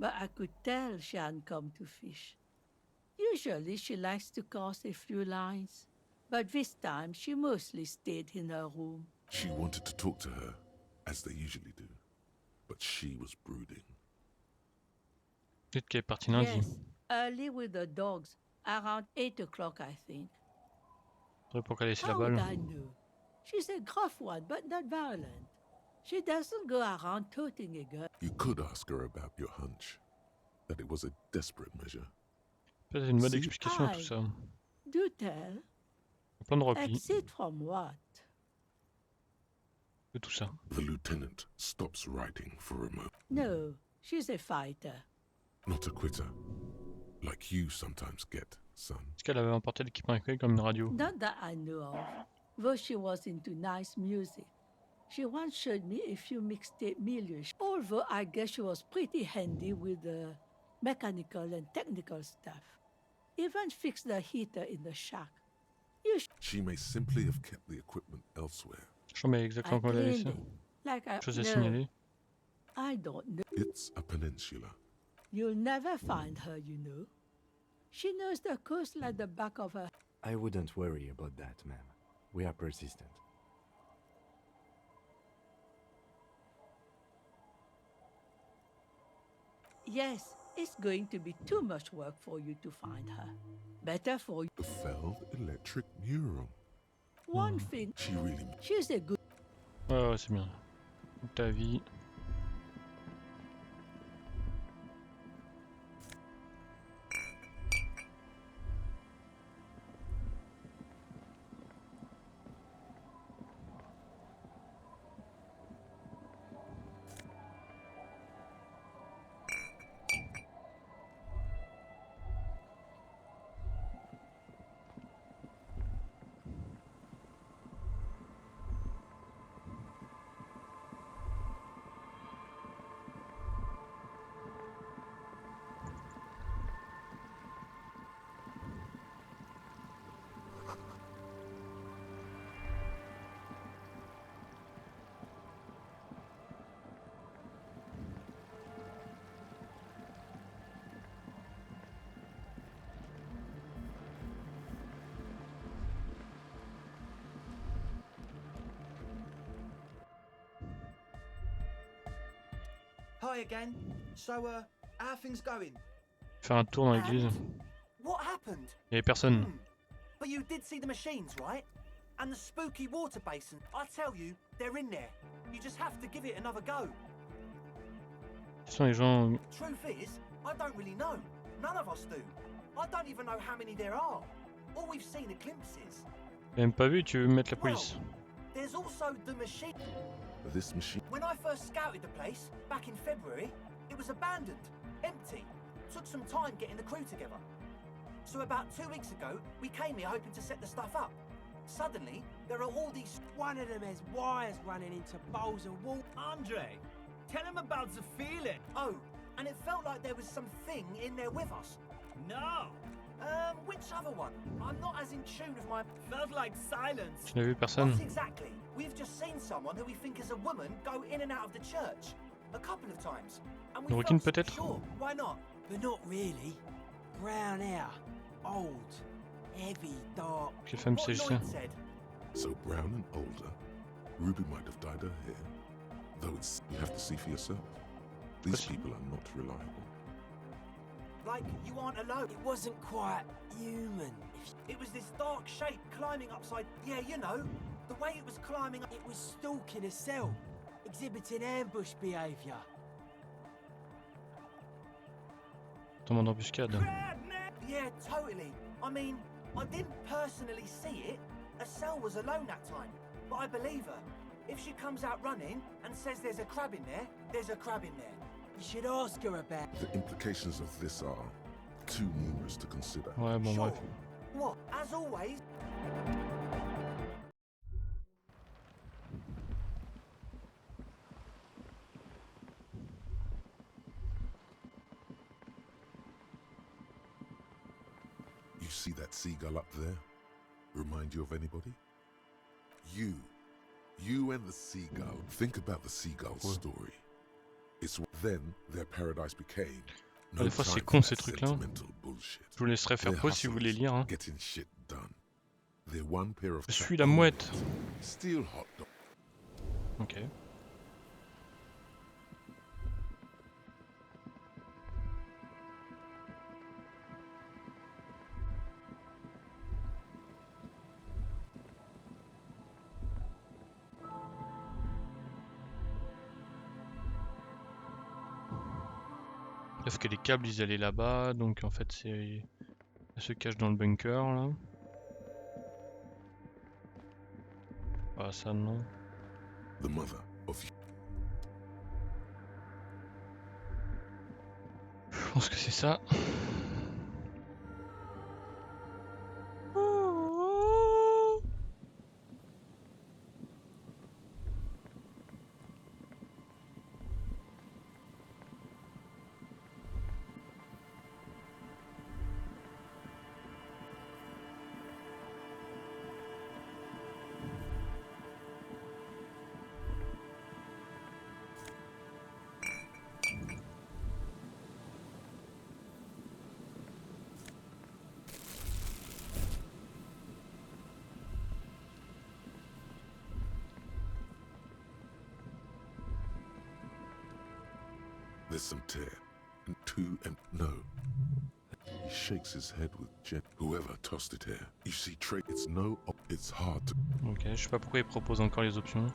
But I could tell she hadn't come to fish. Usually she likes to cast a few lines. But this time she mostly stayed in her room. She wanted to talk to her, as they usually do, but she was brooding. Peut-être qu'elle est partie lundi. Yes, early with the dogs. Around 8 o'clock, I think. Faudrait pour qu'elle laisse la How would balle. I know? She's a gruff one, but not violent. She doesn't go around toting a gun. You could ask her about your hunch, that it was a desperate measure. Peut-être une bonne Si. explication à tout ça. Do tell. Plein de replis Exit from what? de tout ça. The lieutenant stops writing for a moment. No, she's a fighter. Not a quitter, like you sometimes get, son. Est-ce qu'elle avait emporté l'équipement avec elle comme une radio? Not that I know of, though she was into nice music. She once showed me a few mixtape milieux, although I guess she was pretty handy with the mechanical and technical stuff. Even fixed the heater in the shack. She may simply have kept the equipment elsewhere. Je remets exactement comme elle l'a laissé. Like I Chose à no, signaler. I don't know. It's a peninsula. You'll never find her, you know. She knows the coast like the back of her. I wouldn't worry about that, ma'am. We are persistent. Yes, it's going to be too much work for you to find her. Better for you. The felled electric neuron. One thing, She really... she's a good. Ouais, ouais, c'est bien. Ta vie. Hi again. So, how are things going? Faire un tour dans l'église. What happened? Il y avait personne. But you did see the machines, right? And the spooky water basin. I tell you, they're in there. You just have to give it another go. Qui sont les gens? Truth is, I don't really know. None of us do. I don't even know how many there are. All we've seen are glimpses. T'as même pas vu, tu veux mettre la police. There's also the machine. This machine... When I first scouted the place, back in February, it was abandoned, empty. Took some time getting the crew together. So about 2 weeks ago, we came here hoping to set the stuff up. Suddenly, there are all these... One of them has wires running into bowls of water. Andre, tell him about the feeling. Oh, and it felt like there was something in there with us. No. Which other one? I'm not as in tune with my... Felt like silence. Tu n'as vu personne? What exactly? We've just seen someone who we think is a woman go in and out of the church. A couple of times. And we Une requine felt peut-être? sure, why not? But not really. Brown hair. Old. Heavy, dark. Quelle femme c'est ça? So brown and older, Ruby might have dyed her hair. Though it's... you have to see for yourself. These people are not reliable. Like, you aren't alone. It wasn't quite human. It was this dark shape climbing upside... Yeah, you know. The way it was climbing up... It was stalking a cell. Exhibiting ambush behavior. Tombant d'embuscade. Yeah, totally. I mean, I didn't personally see it. Estelle was alone that time. But I believe her. If she comes out running and says there's a crab in there, there's a crab in there. You should ask her about. The implications of this are too numerous to consider. Ouais, bon, Sure. bref. What? As always. You see that seagull up there? Remind you of anybody? You and the seagull. Think about the seagull's story. It's then their paradise became. No Des fois c'est time con for ces that trucs-là. sentimental bullshit. Je vous laisserai faire They're pause si vous voulez hustlers, lire. Hein. getting shit done. They're one pair of Je suis track la mouette. owners. Steel hot dog. Ok. Parce que les câbles ils allaient là-bas, donc en fait c'est... Elle se cache dans le bunker là. Ah ça non. The mother of Je pense que c'est ça. There's some tear. And two and no. He shakes his head with jet. Whoever tossed it here. You see, Trey, it's no. It's hard to. Ok, je sais pas pourquoi il propose encore les options.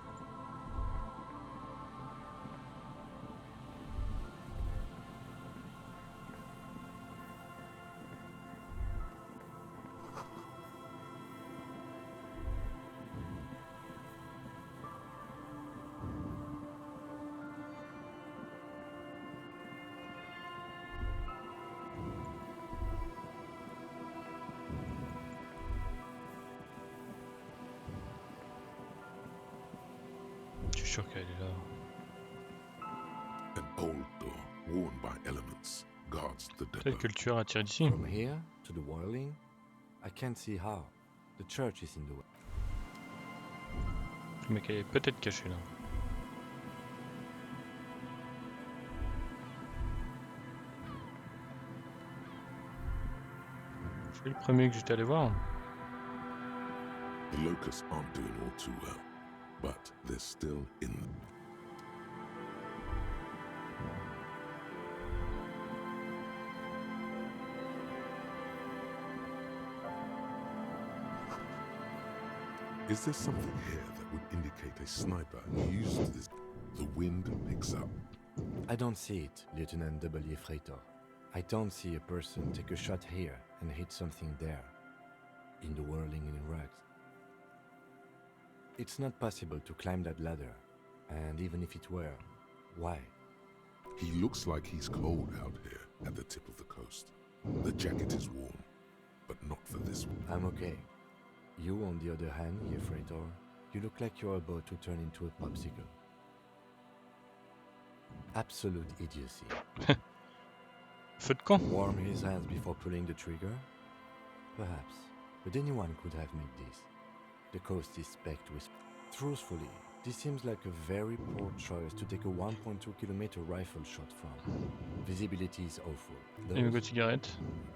Je suis sûr qu'elle est là. An old door, worn by elements, guards the Peut-être depot. que le tueur a tiré d'ici. From here to the whirling, I can't see how. The church is in the way. Le mec elle est peut-être caché là. C'est le premier que j'étais allé voir. The locusts aren't doing all too well, but they're still in them. Is there something here that would indicate a sniper used this? The wind picks up. I don't see it, Lieutenant W. Freighter. I don't see a person take a shot here and hit something there, in the whirling in rags. It's not possible to climb that ladder, and even if it were, why? He looks like he's cold out here at the tip of the coast. The jacket is warm, but not for this one. I'm okay. You, on the other hand, ye Freighter, you look like you're about to turn into a popsicle. Absolute idiocy. Feu de camp. Warm his hands before pulling the trigger? Perhaps, but anyone could have made this. The coast is specked with... Truthfully, this seems like a very poor choice to take a 1.2 kilometer rifle shot from. Visibility is awful. Et une cigarette.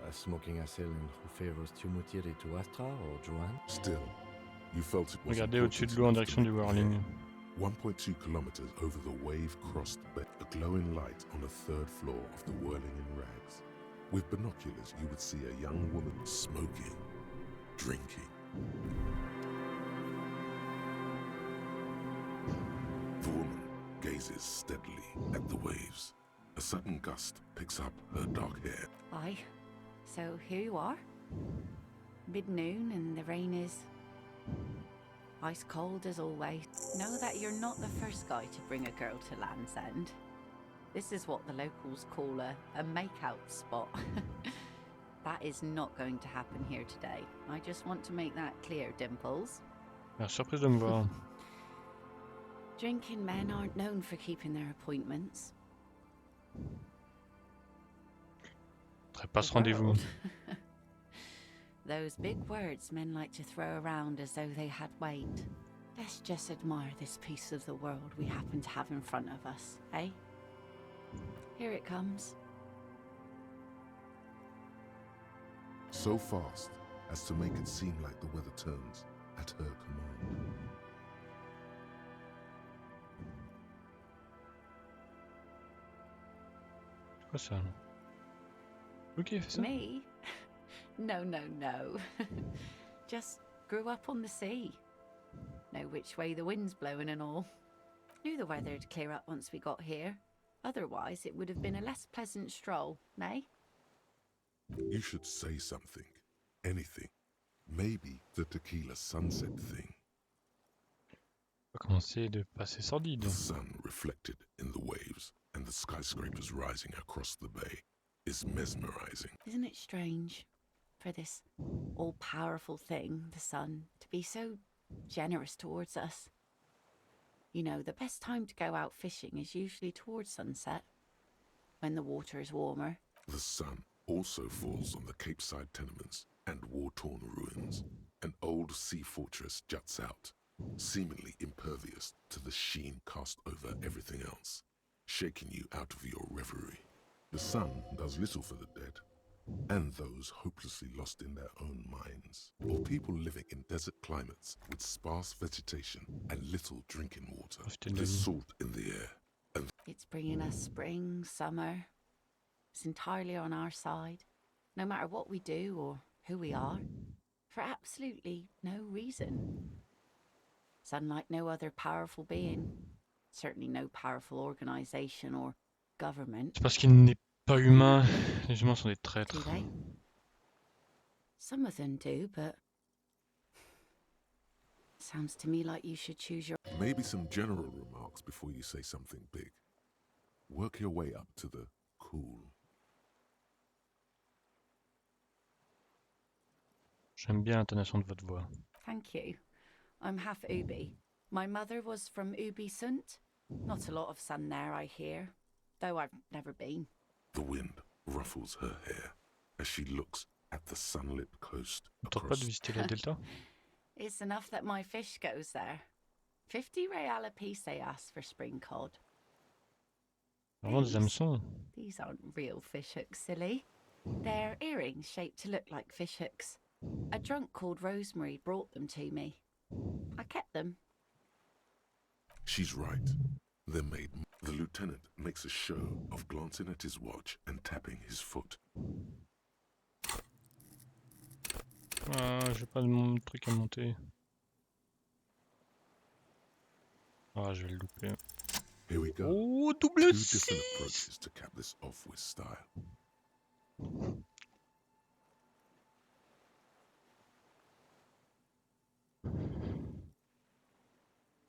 A smoking assailant who favors Tumutiri to Astra or Joan? Still, you felt it was Regardez au-dessus de l'eau en direction du whirling. 1.2 kilometers over the wave-crossed bed, a glowing light on the third floor of the whirling in rags. With binoculars, you would see a young woman smoking, drinking. The woman gazes steadily at the waves. A sudden gust picks up her dark hair. Aye. So here you are. Mid-noon and the rain is... ice cold as always. Know that you're not the first guy to bring a girl to Land's End. This is what the locals call a make-out spot. That is not going to happen here today. I just want to make that clear, Dimples. La surprise de me voir. Drinking men aren't known for keeping their appointments. Trépasse rendez-vous. Those big words men like to throw around as though they had weight. Let's just admire this piece of the world we happen to have in front of us, eh? Here it comes. So fast as to make it seem like the weather turns at her command. Quoi ça? Ok, fais ça. Me? No, no, no. Just grew up on the sea. Know which way the wind's blowing and all. Knew the weather'd clear up once we got here. Otherwise, it would have been a less pleasant stroll, eh? You should say something. Anything. Maybe the tequila sunset thing. On va commencer de passer sordide. The sun reflected in the waves and the skyscrapers rising across the bay is mesmerizing. Isn't it strange for this all-powerful thing, the sun, to be so generous towards us? You know, the best time to go out fishing is usually towards sunset, when the water is warmer. The sun also falls on the Capeside tenements and war-torn ruins. An old sea fortress juts out, seemingly impervious to the sheen cast over everything else, shaking you out of your reverie. The sun does little for the dead, and those hopelessly lost in their own minds, or people living in desert climates with sparse vegetation and little drinking water. There's salt in the air, and It's bringing us spring, summer. It's entirely on our side, no matter what we do or who we are, for absolutely no reason. It's unlike no other powerful being, certainly no powerful organization or government. C'est parce qu'il n'est pas humain. Les humains sont des traîtres. Do they? Some of them do, but sounds to me like you should choose your... maybe some general remarks before you say something big. Work your way up to the cool. J'aime bien l'intonation de votre voix. Thank you. I'm half Ubi. My mother was from Ubi Sunt. Not a lot of sun there, I hear, though I've never been. The wind ruffles her hair as she looks at the sunlit coast On tente pas across. de visiter la delta? It's enough that my fish goes there. 50 real a piece they ask for spring cod. Vraiment des hameçons. These aren't real fish hooks, silly. They're earrings shaped to look like fish hooks. A drunk called Rosemary brought them to me. I kept them. She's right. They're made. The lieutenant makes a show of glancing at his watch and tapping his foot. Ah, j'ai pas de mon truc à monter. Ah, je vais le louper. Here we go. Oh, double Two six. different approaches to cap this off with style.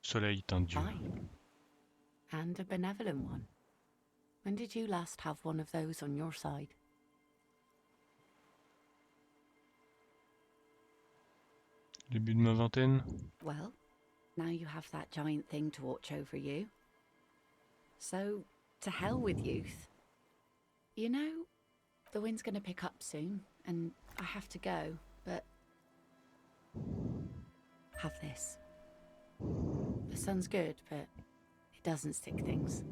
Soleil est un dieu. Fine. And a benevolent one. When did you last have one of those on your side? Début de ma vingtaine. Well, now you have that giant thing to watch over you. So, to hell with youth. You know, the wind's gonna pick up soon, and I have to go, but... Have this. The sun's good, but it doesn't stick things.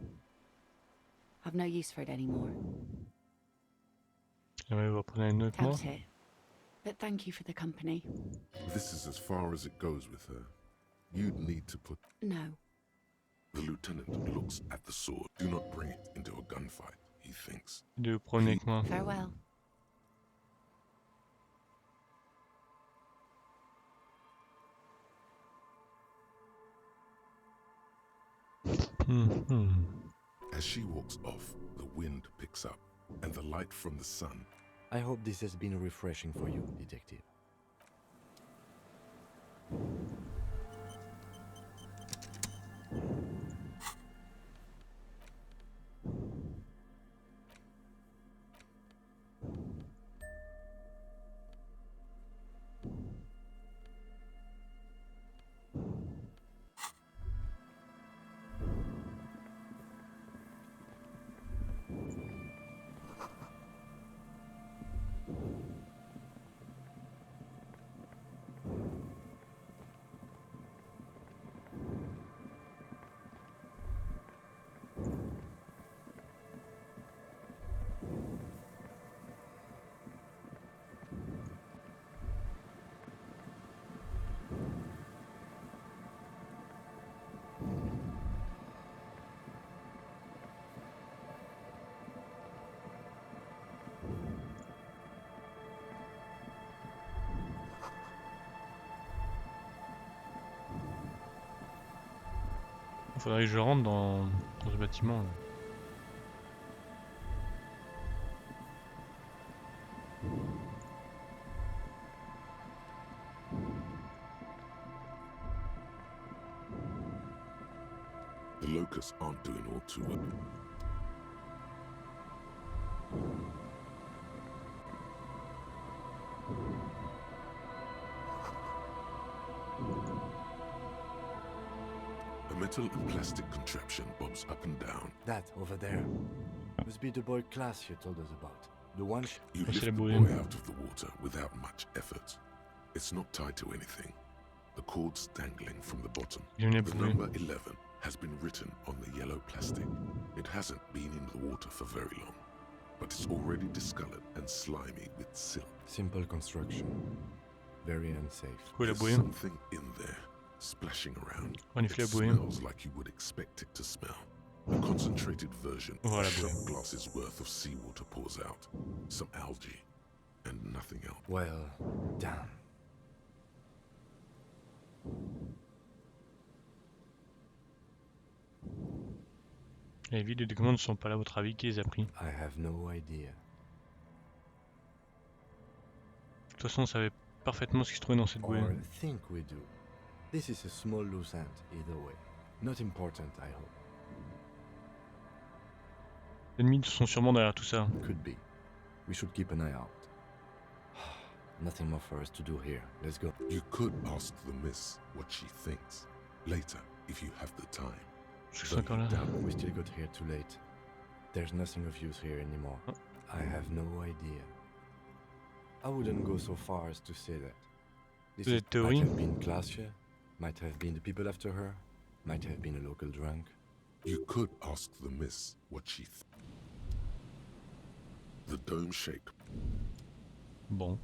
I've no use for it anymore. Jamais vous reprenez une autre moi. Doubt it. But thank you for the company. This is as far as it goes with her. You'd need to put... No. The lieutenant looks at the sword. Do not bring it into a gunfight, he thinks. De vous promener avec moi. Farewell. As she walks off, the wind picks up, and the light from the sun. I hope this has been refreshing for you, Detective. Faudrait que je rentre dans ce bâtiment là. The locusts aren't doing all too well. A metal and plastic contraption bobs up and down. That over there must be the boy class you told us about. The one You lift the boy out of the water without much effort. It's not tied to anything. The cord's dangling from the bottom. The number 11 has been written on the yellow plastic. It hasn't been in the water for very long, but it's already discolored and slimy with silt. Simple construction. Very unsafe. There's something in there, splashing around. It smells like you would expect it to smell. A concentrated version of a shot glass's worth of seawater pours out. Some algae, and nothing else. Well, damn. Les villes de commandes ne sont pas là, à votre avis, qui les a pris? I have no idea. De toute façon, on savait parfaitement ce qui se trouvait dans cette bouée. Or think we do. This is a small loose end, either way. Not important, I hope. Les ennemis sont sûrement derrière tout ça. Could be. We should keep an eye out. Nothing more for us to do here. Let's go. You could ask the miss what she thinks. Later, if you have the time. We still got here too late. There's nothing of use here anymore. I have no idea. I wouldn't go so far as to say that. This might have been Glacier, might have been the people after her, might have been a local drunk. You could ask the miss what she The dome shape. Bon.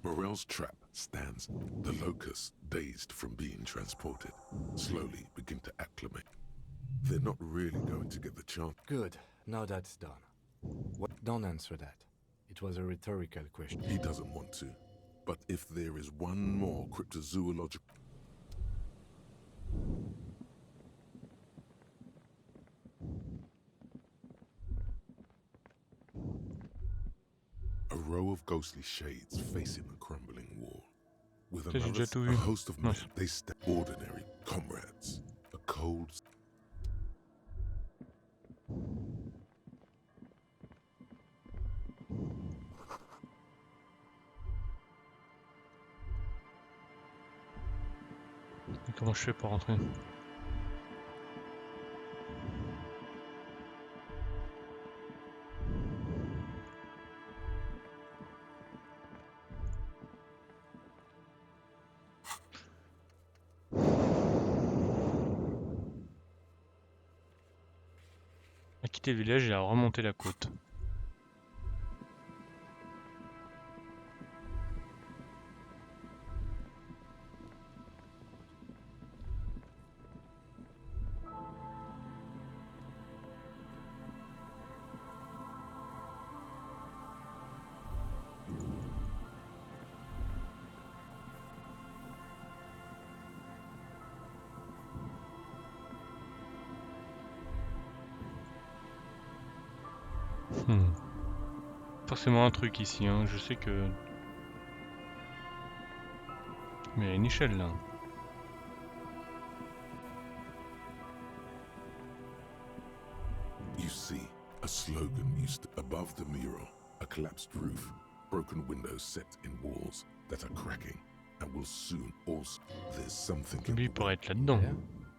Morel's trap stands. The locusts, dazed from being transported, slowly begin to acclimate. They're not really going to get the chance. Good. Now that's done. What? Don't answer that. It was a rhetorical question. He doesn't want to. But if there is one more cryptozoological... A row of ghostly shades facing the crumbling wall. With another, a host of men, they step ordinary comrades. A cold... Comment je fais pour rentrer? A quitter le village et à remonter la côte. Forcément un truc ici, hein. Je sais que... Mais il y a une échelle là. You see a slogan used above the mural, a collapsed roof, broken windows set in walls that are cracking and will soon also... There's something... Lui pourrait être là-dedans. Yeah,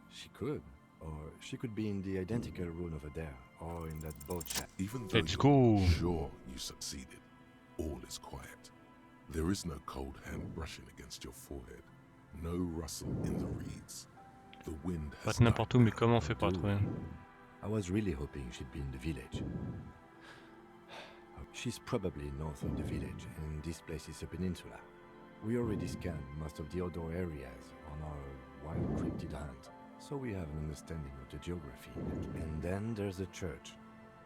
she could. Or she could be in the identical room over there, or in that boat shack. Even though Let's go. Sure you succeeded, all is quiet. There is no cold hand brushing against your forehead, no rustle in the reeds. The wind has Pas n'importe où, mais comment on fait pour la trouver? I was really hoping she'd be in the village. She's probably north of the village, and this place is a peninsula. We already scanned most of the outdoor areas on our wild cryptid hunt, so we have an understanding of the geography. And then there's the church.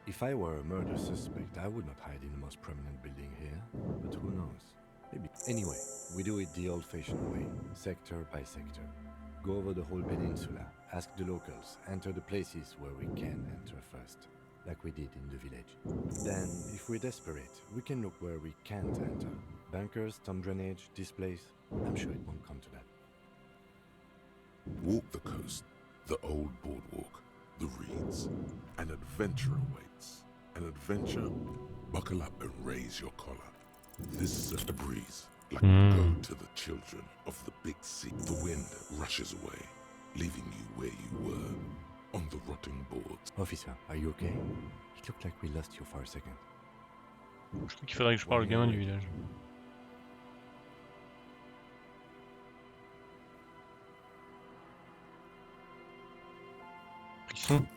If I were a murder suspect, I would not hide in the most prominent building here, but who knows? Maybe. Anyway, we do it the old-fashioned way, sector by sector. Go over the whole peninsula, ask the locals, enter the places where we can enter first, like we did in the village. Then, if we're desperate, we can look where we can't enter. Bunkers, tomb drainage, this place. I'm sure it won't come to that. Walk the coast, the old boardwalk, the reeds. An adventure awaits. An adventure? Buckle up and raise your collar. This is a breeze, like go to the children of the big sea. The wind rushes away, leaving you where you were, on the rotting boards. Officer, are you okay? It looked like we lost you for a second. Je crois qu'il faudrait que je parle au gamin du village. Frisson.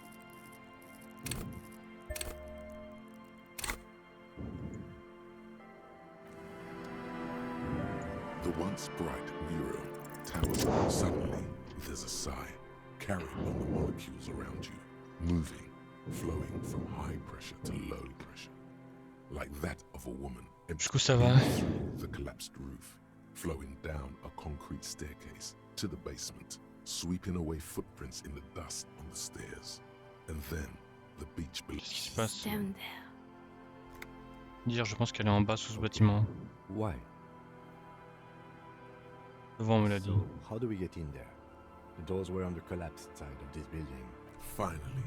The once bright mural towers up. Suddenly, there's a sigh, carried on the molecules around you, moving, flowing from high pressure to low pressure, like that of a woman. Jusqu'où ça va? The collapsed roof, flowing down a concrete staircase to the basement, sweeping away footprints in the dust on the stairs, and then the beach below. Qu'est-ce qui se passe? Dire, je pense qu'elle est en bas sous ce bâtiment. Why? Le vent me l'a dit. So, how do we get in there? The doors were on the collapsed side of this building. Finally,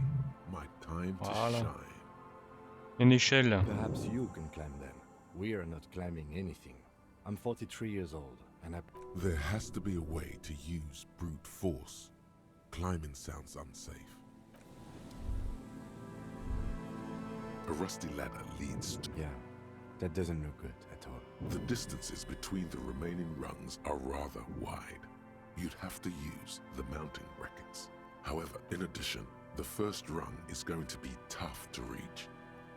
my time to shine. Une échelle. Perhaps you can climb them. We are not climbing anything. I'm 43 years old, and There has to be a way to use brute force. Climbing sounds unsafe. A rusty ladder leads to... Yeah, that doesn't look good at all. The distances between the remaining rungs are rather wide. You'd have to use the mounting brackets. However, in addition, the first rung is going to be tough to reach.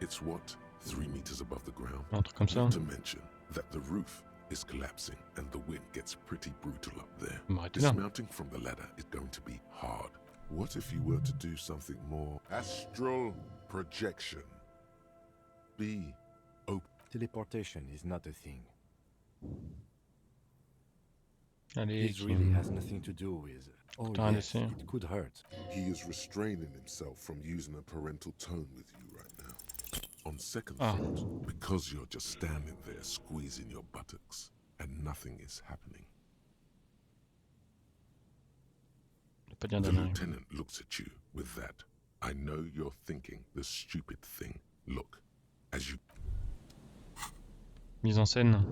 It's what? 3 meters above the ground? Un truc comme ça. Not to mention that the roof is collapsing and the wind gets pretty brutal up there. Dismounting from the ladder is going to be hard. What if you were to do something more astral projection? Be open. Teleportation is not a thing. Allez, This really has nothing to do with... Oh yes, it could hurt. He is restraining himself from using a parental tone with you right now. On second thought, because you're just standing there squeezing your buttocks and nothing is happening. The lieutenant looks at you with that. I know you're thinking the stupid thing. Look, as you... Mise en scène.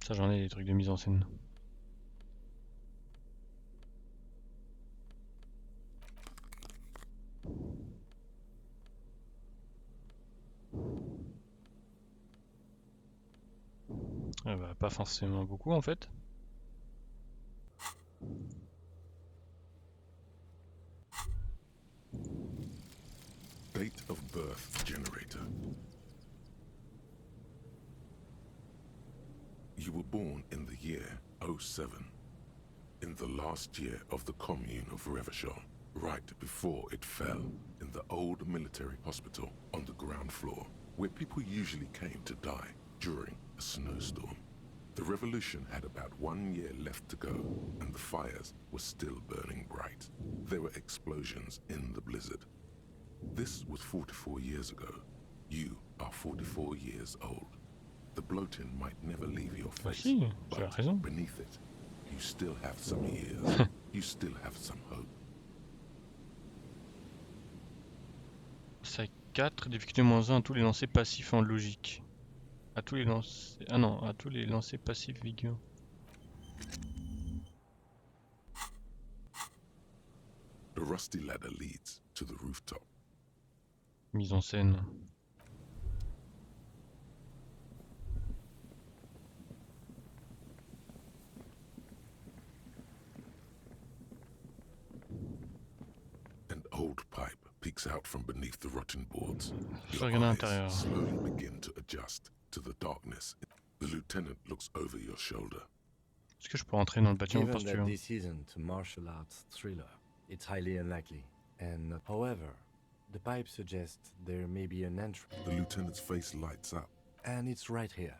Ça j'en ai des trucs de mise en scène. Bah, pas forcément beaucoup en fait. Date of birth generator. You were born in the year 07, in the last year of the commune of Revachol, right before it fell, in the old military hospital on the ground floor, where people usually came to die during a snowstorm. The revolution had about 1 year left to go, and the fires were still burning bright. There were explosions in the blizzard. This was 44 years ago. You are 44 years old. The bloating might never leave your face, but beneath it, you still have some years. You still have some hope. Ça 4, difficulté -1 à tous les lancers passifs en logique. À tous les lancers... Ah non, à tous les lancers passifs vigueur. The rusty ladder leads to the rooftop. Mise en scène. An old pipe peeks out from beneath the rotten boards. Your Your eyes intérieur. slowly begin to adjust to the darkness. The lieutenant looks over your shoulder. Est-ce que je peux entrer dans le bâtiment Given par that this isn't a martial arts thriller, it's highly unlikely. And however, the pipe suggests there may be an entrance. The lieutenant's face lights up. And it's right here,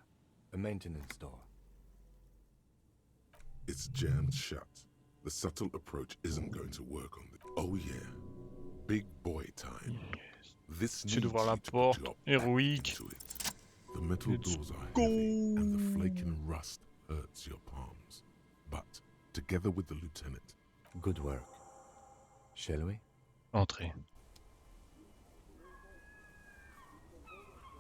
a maintenance door. It's jammed shut. The subtle approach isn't going to work on the... Oh yeah, big boy time. This needs d'ouvrir la you to put porte your back héroïque. into it. The metal doors are heavy, and the flaking rust hurts your palms. But together with the lieutenant, good work. Shall we? Entrez.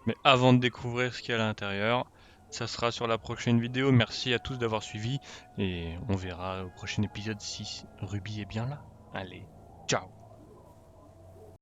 Mais avant de découvrir ce qu'il y a à l'intérieur, ça sera sur la prochaine vidéo. Merci à tous d'avoir suivi et on verra au prochain épisode si Ruby est bien là. Allez, ciao!